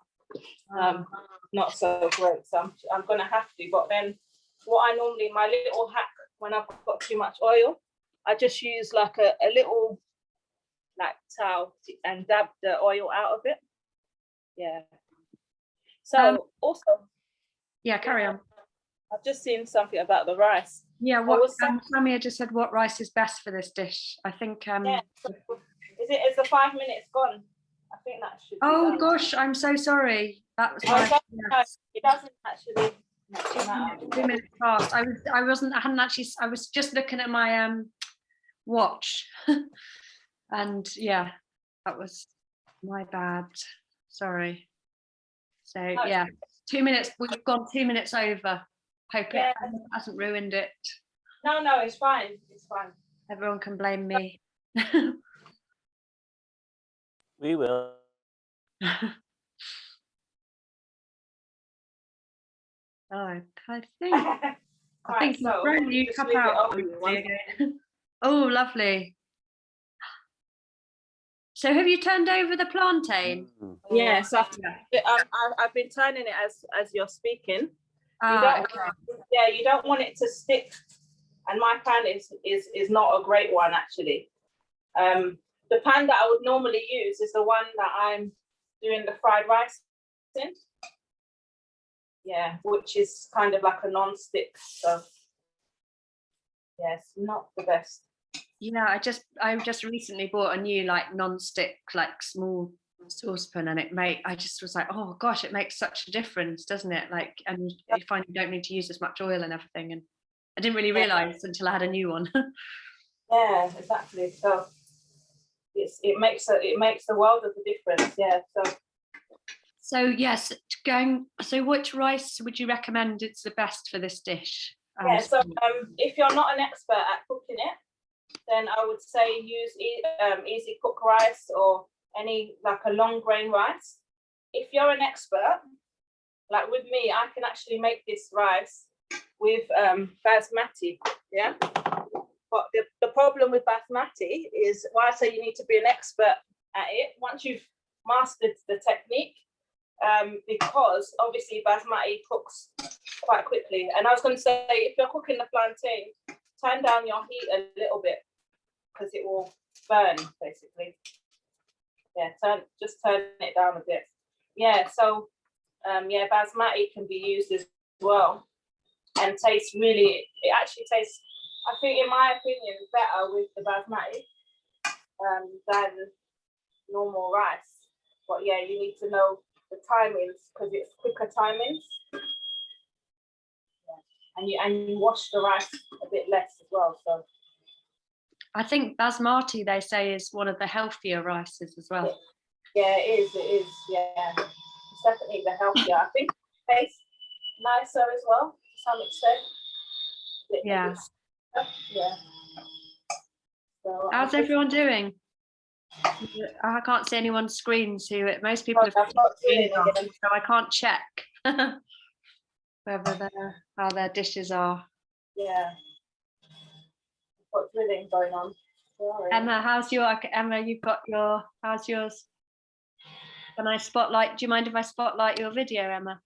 Not so great. So I'm gonna have to. But then, what I normally, my little hack when I've got too much oil, I just use like a little like towel and dab the oil out of it. Yeah. So also. Yeah, carry on. I've just seen something about the rice. Yeah, what Samia just said, what rice is best for this dish? I think. Yeah. Is the 5 minutes gone? I think that should. Oh gosh, I'm so sorry. That was my. It doesn't actually. 2 minutes past. I was just looking at my watch, and yeah, that was my bad. Sorry. So yeah, 2 minutes. We've gone 2 minutes over. Hope it hasn't ruined it. No, it's fine. It's fine. Everyone can blame me. We will. I think so you cut out. Oh, lovely. So have you turned over the plantain? Yes, I've been turning it as you're speaking. You don't want it to stick, and my pan is not a great one actually. The pan that I would normally use is the one that I'm doing the fried rice in. Yeah, which is kind of like a non-stick. So yes, not the best. Yeah, I just recently bought a new like non-stick like small saucepan, and I just was like, oh gosh, it makes such a difference, doesn't it? Like, and you find you don't need to use as much oil and everything. And I didn't really realize until I had a new one. Yeah, exactly. So it makes the world of a difference. Yeah. So yes, so which rice would you recommend it's the best for this dish? So if you're not an expert at cooking it, then I would say use easy cook rice or any like a long grain rice. If you're an expert, like with me, I can actually make this rice with basmati. Yeah. But the problem with basmati is why I say you need to be an expert at it once you've mastered the technique, because obviously basmati cooks quite quickly. And I was going to say, if you're cooking the plantain, turn down your heat a little bit because it will burn basically. Yeah, just turn it down a bit. Yeah, so basmati can be used as well and it actually tastes, I think in my opinion, better with the basmati than normal rice. But yeah, you need to know the timings because it's quicker timings. Yeah. And you wash the rice a bit less as well. So I think basmati, they say, is one of the healthier rices as well. Yeah, it is. Yeah, it's definitely the healthier. I think it tastes nicer as well to some extent. Yeah. Yeah. So how's everyone doing? I can't see anyone's screens most people have got screens on, so I can't check how their dishes are. Yeah. What's really going on? Sorry. Emma, how's yours? Can I spotlight? Do you mind if I spotlight your video, Emma?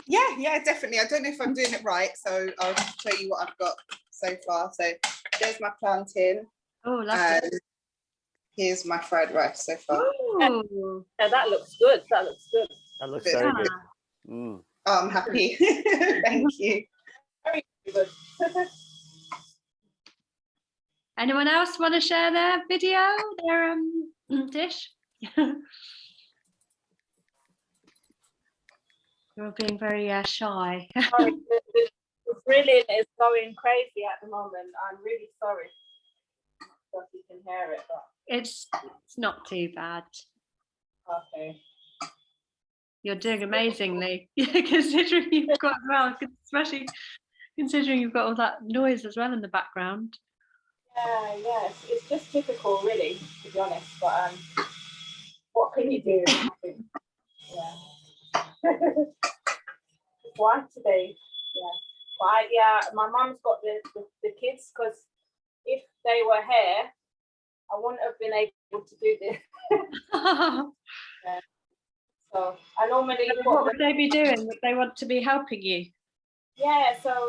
Yeah, definitely. I don't know if I'm doing it right, so I'll show you what I've got so far. So there's my plantain. Oh, lovely. Here's my fried rice so far. Ooh. Yeah, that looks good. That looks very good. Oh, I'm happy. Thank you. Very good. Anyone else want to share their video, their dish? You're being very shy. Sorry, the grilling is going crazy at the moment. I'm really sorry. So if you can hear it, but it's not too bad. Okay. You're doing amazingly, considering you've got especially considering you've got all that noise as well in the background. Yeah, it's just typical, really, to be honest. But what can you do? Yeah. Why today? Yeah. But my mum's got the kids, because if they were here, I wouldn't have been able to do this. Yeah. So I normally What would they be doing? Would they want to be helping you? Yeah, so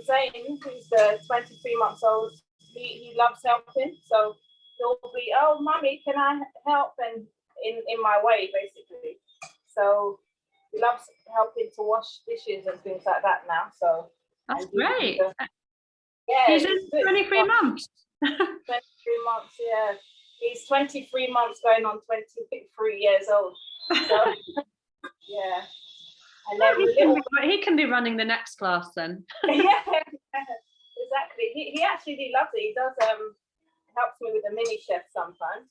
Zayn, who's 23 months old, he loves helping. So he'll be, oh, mummy, can I help? And in my way, basically. So he loves helping to wash dishes and things like that now. So That's great. Yeah, he's in 23 months. 23 months, yeah. He's 23 months going on 23 years old. So yeah. And then he can be running the next class then. Yeah, exactly. He actually loves it. He does helps me with the mini chef sometimes,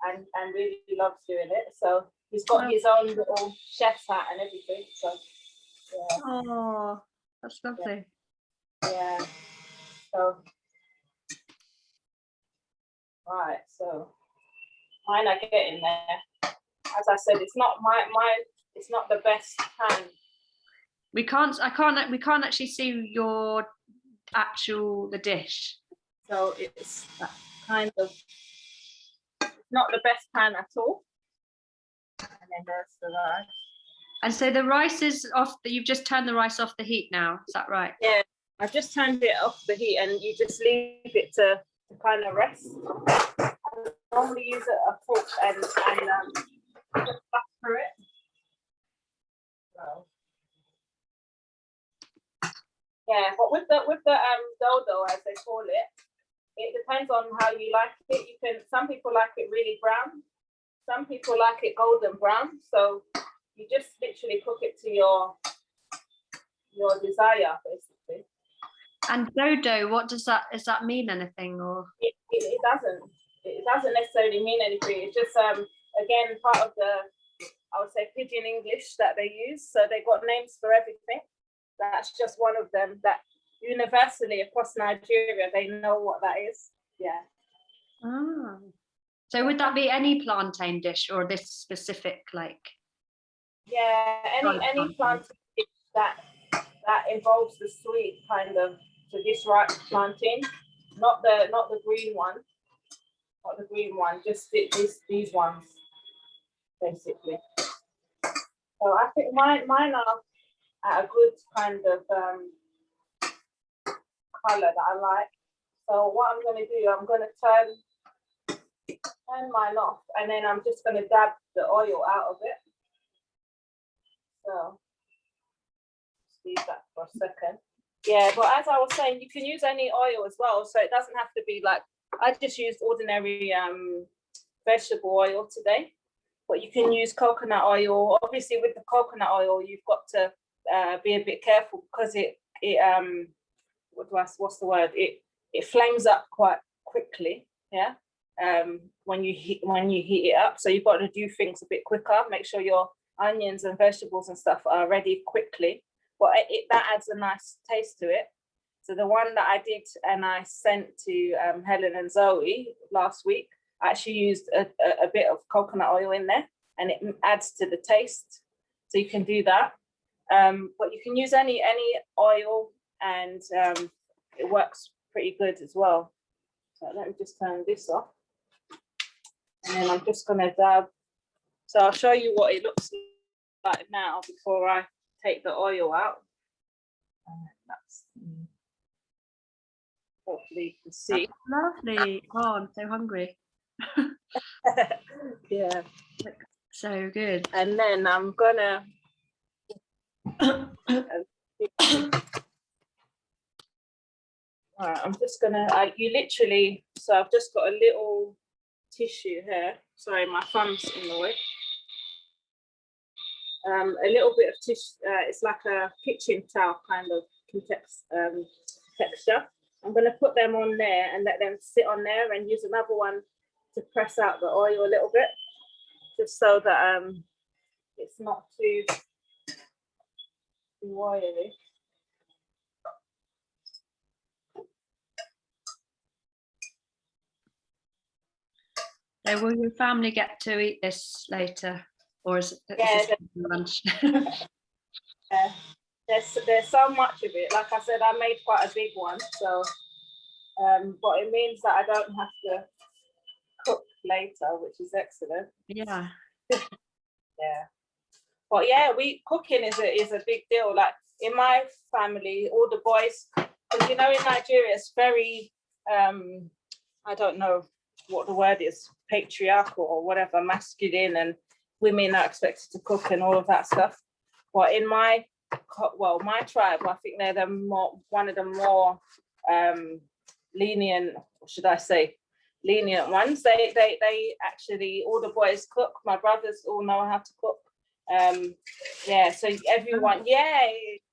and really loves doing it. So he's got his own little chef's hat and everything. So yeah. Oh, that's lovely. Yeah. So right. So mine are getting there. As I said, it's not it's not the best pan. We can't actually see the dish. So it's kind of not the best pan at all. And then there's the rice. And so the rice is off. You've just turned the rice off the heat now. Is that right? Yeah, I've just turned it off the heat, and you just leave it to kind of rest. I normally use a fork and just butter it. So, yeah, but with the dodo, as they call it, it depends on how you like it. Some people like it really brown, some people like it golden brown. So you just literally cook it to your desire, basically. And dodo, does that mean anything, or? It doesn't. It doesn't necessarily mean anything. It's just again part of I would say pidgin English that they use. So they got names for everything. That's just one of them that universally across Nigeria they know what that is. Yeah. Ah. So would that be any plantain dish, or this specific Yeah, any plantain dish that involves the sweet kind of, so this right plantain, not the green one, just these ones basically. So I think mine are at a good kind of color that I like. So what I'm going to do, I'm going to turn mine off, and then I'm just going to dab the oil out of it. So just leave that for a second. Yeah, but as I was saying, you can use any oil as well. So it doesn't have to be like, I just used ordinary vegetable oil today, but you can use coconut oil. Obviously with the coconut oil, you've got to be a bit careful, because it what's the word? It flames up quite quickly. Yeah. When you heat it up. So you've got to do things a bit quicker. Make sure your onions and vegetables and stuff are ready quickly. But that adds a nice taste to it. So the one that I did and I sent to Helen and Zoe last week, I actually used a bit of coconut oil in there, and it adds to the taste. So you can do that. But you can use any oil, and it works pretty good as well. So let me just turn this off. And then I'm just gonna dab. So I'll show you what it looks like now before I take the oil out. That's hopefully you can see. That's lovely. Oh, I'm so hungry. Yeah. So good. And then I'm gonna I'm just gonna you literally, so I've just got a little tissue here. Sorry, my thumb's in the way. A little bit of tissue, it's like a kitchen towel kind of texture. I'm going to put them on there and let them sit on there, and use another one to press out the oil a little bit, just so that it's not too oily. So will your family get to eat this later, or is it Yeah, lunch? There's so much of it. Like I said, I made quite a big one, so but it means that I don't have to cook later, which is excellent. Yeah. Yeah. But yeah, cooking is a big deal. Like in my family, all the boys, because in Nigeria it's very I don't know what the word is, patriarchal or whatever, masculine, and women are expected to cook and all of that stuff. But in my tribe, I think they're one of the more lenient, or should I say, lenient ones. They actually, all the boys cook. My brothers all know how to cook. So everyone,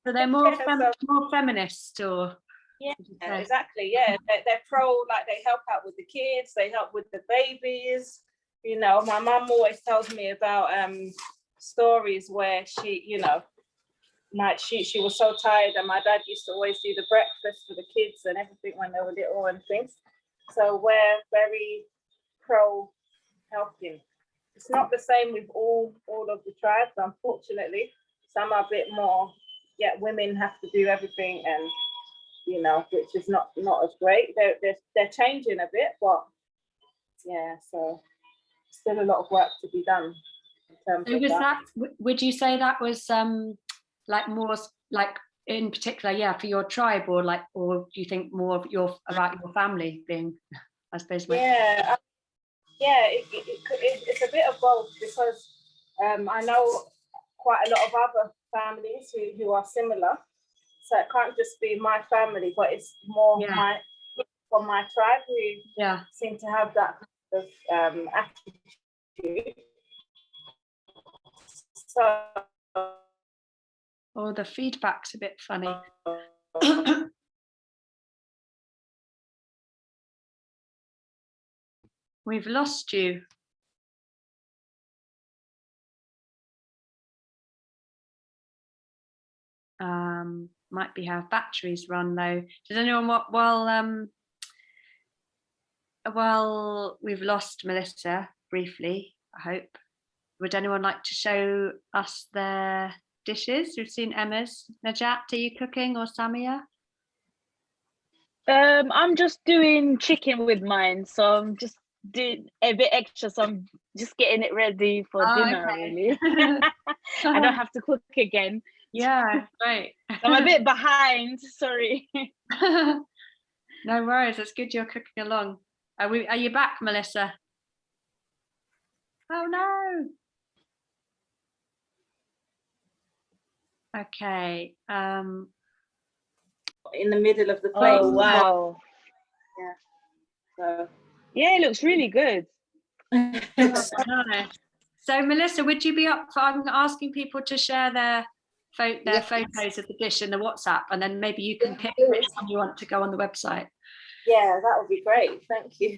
So they're more so, more feminist, or yeah, exactly. Yeah, they're pro. Like they help out with the kids. They help with the babies. My mum always tells me about stories where she, like she was so tired, and my dad used to always do the breakfast for the kids and everything when they were little and things. So we're very pro helping. It's not the same with all of the tribes, unfortunately. Some are a bit more, women have to do everything, and which is not as great. They're changing a bit, but so still a lot of work to be done in terms of that. Would you say that was like more like in particular, for your tribe, or do you think more of about your family being, I suppose? It's a bit of both, because I know quite a lot of other families who are similar. So it can't just be my family, but it's more from my tribe who seem to have that kind of attitude. So, the feedback's a bit funny. We've lost you. Might be how batteries run though. Does anyone while we've lost Mellissa briefly, I hope, would anyone like to show us their dishes? We've seen Emma's. Najat, are you cooking, or Samia? I'm just doing chicken with mine, so I'm just doing a bit extra, so I'm just getting it ready for dinner, really. I don't have to cook again. Yeah, great. I'm a bit behind, sorry. No worries, it's good you're cooking along. Are you back, Mellissa? Oh no. Okay. In the middle of the plate. Oh wow. Yeah. So yeah, it looks really good. So Mellissa, would you be up for asking people to share their photos of the dish in the WhatsApp, and then maybe you can pick which one you want to go on the website? Yeah, that would be great. Thank you.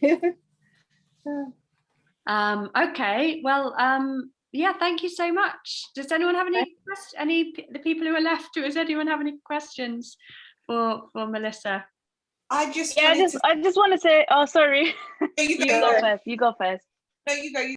Okay, well, thank you so much. Does anyone have any questions? The people who are left, does anyone have any questions for Mellissa? I just want to say, oh sorry. You go first. No, you go.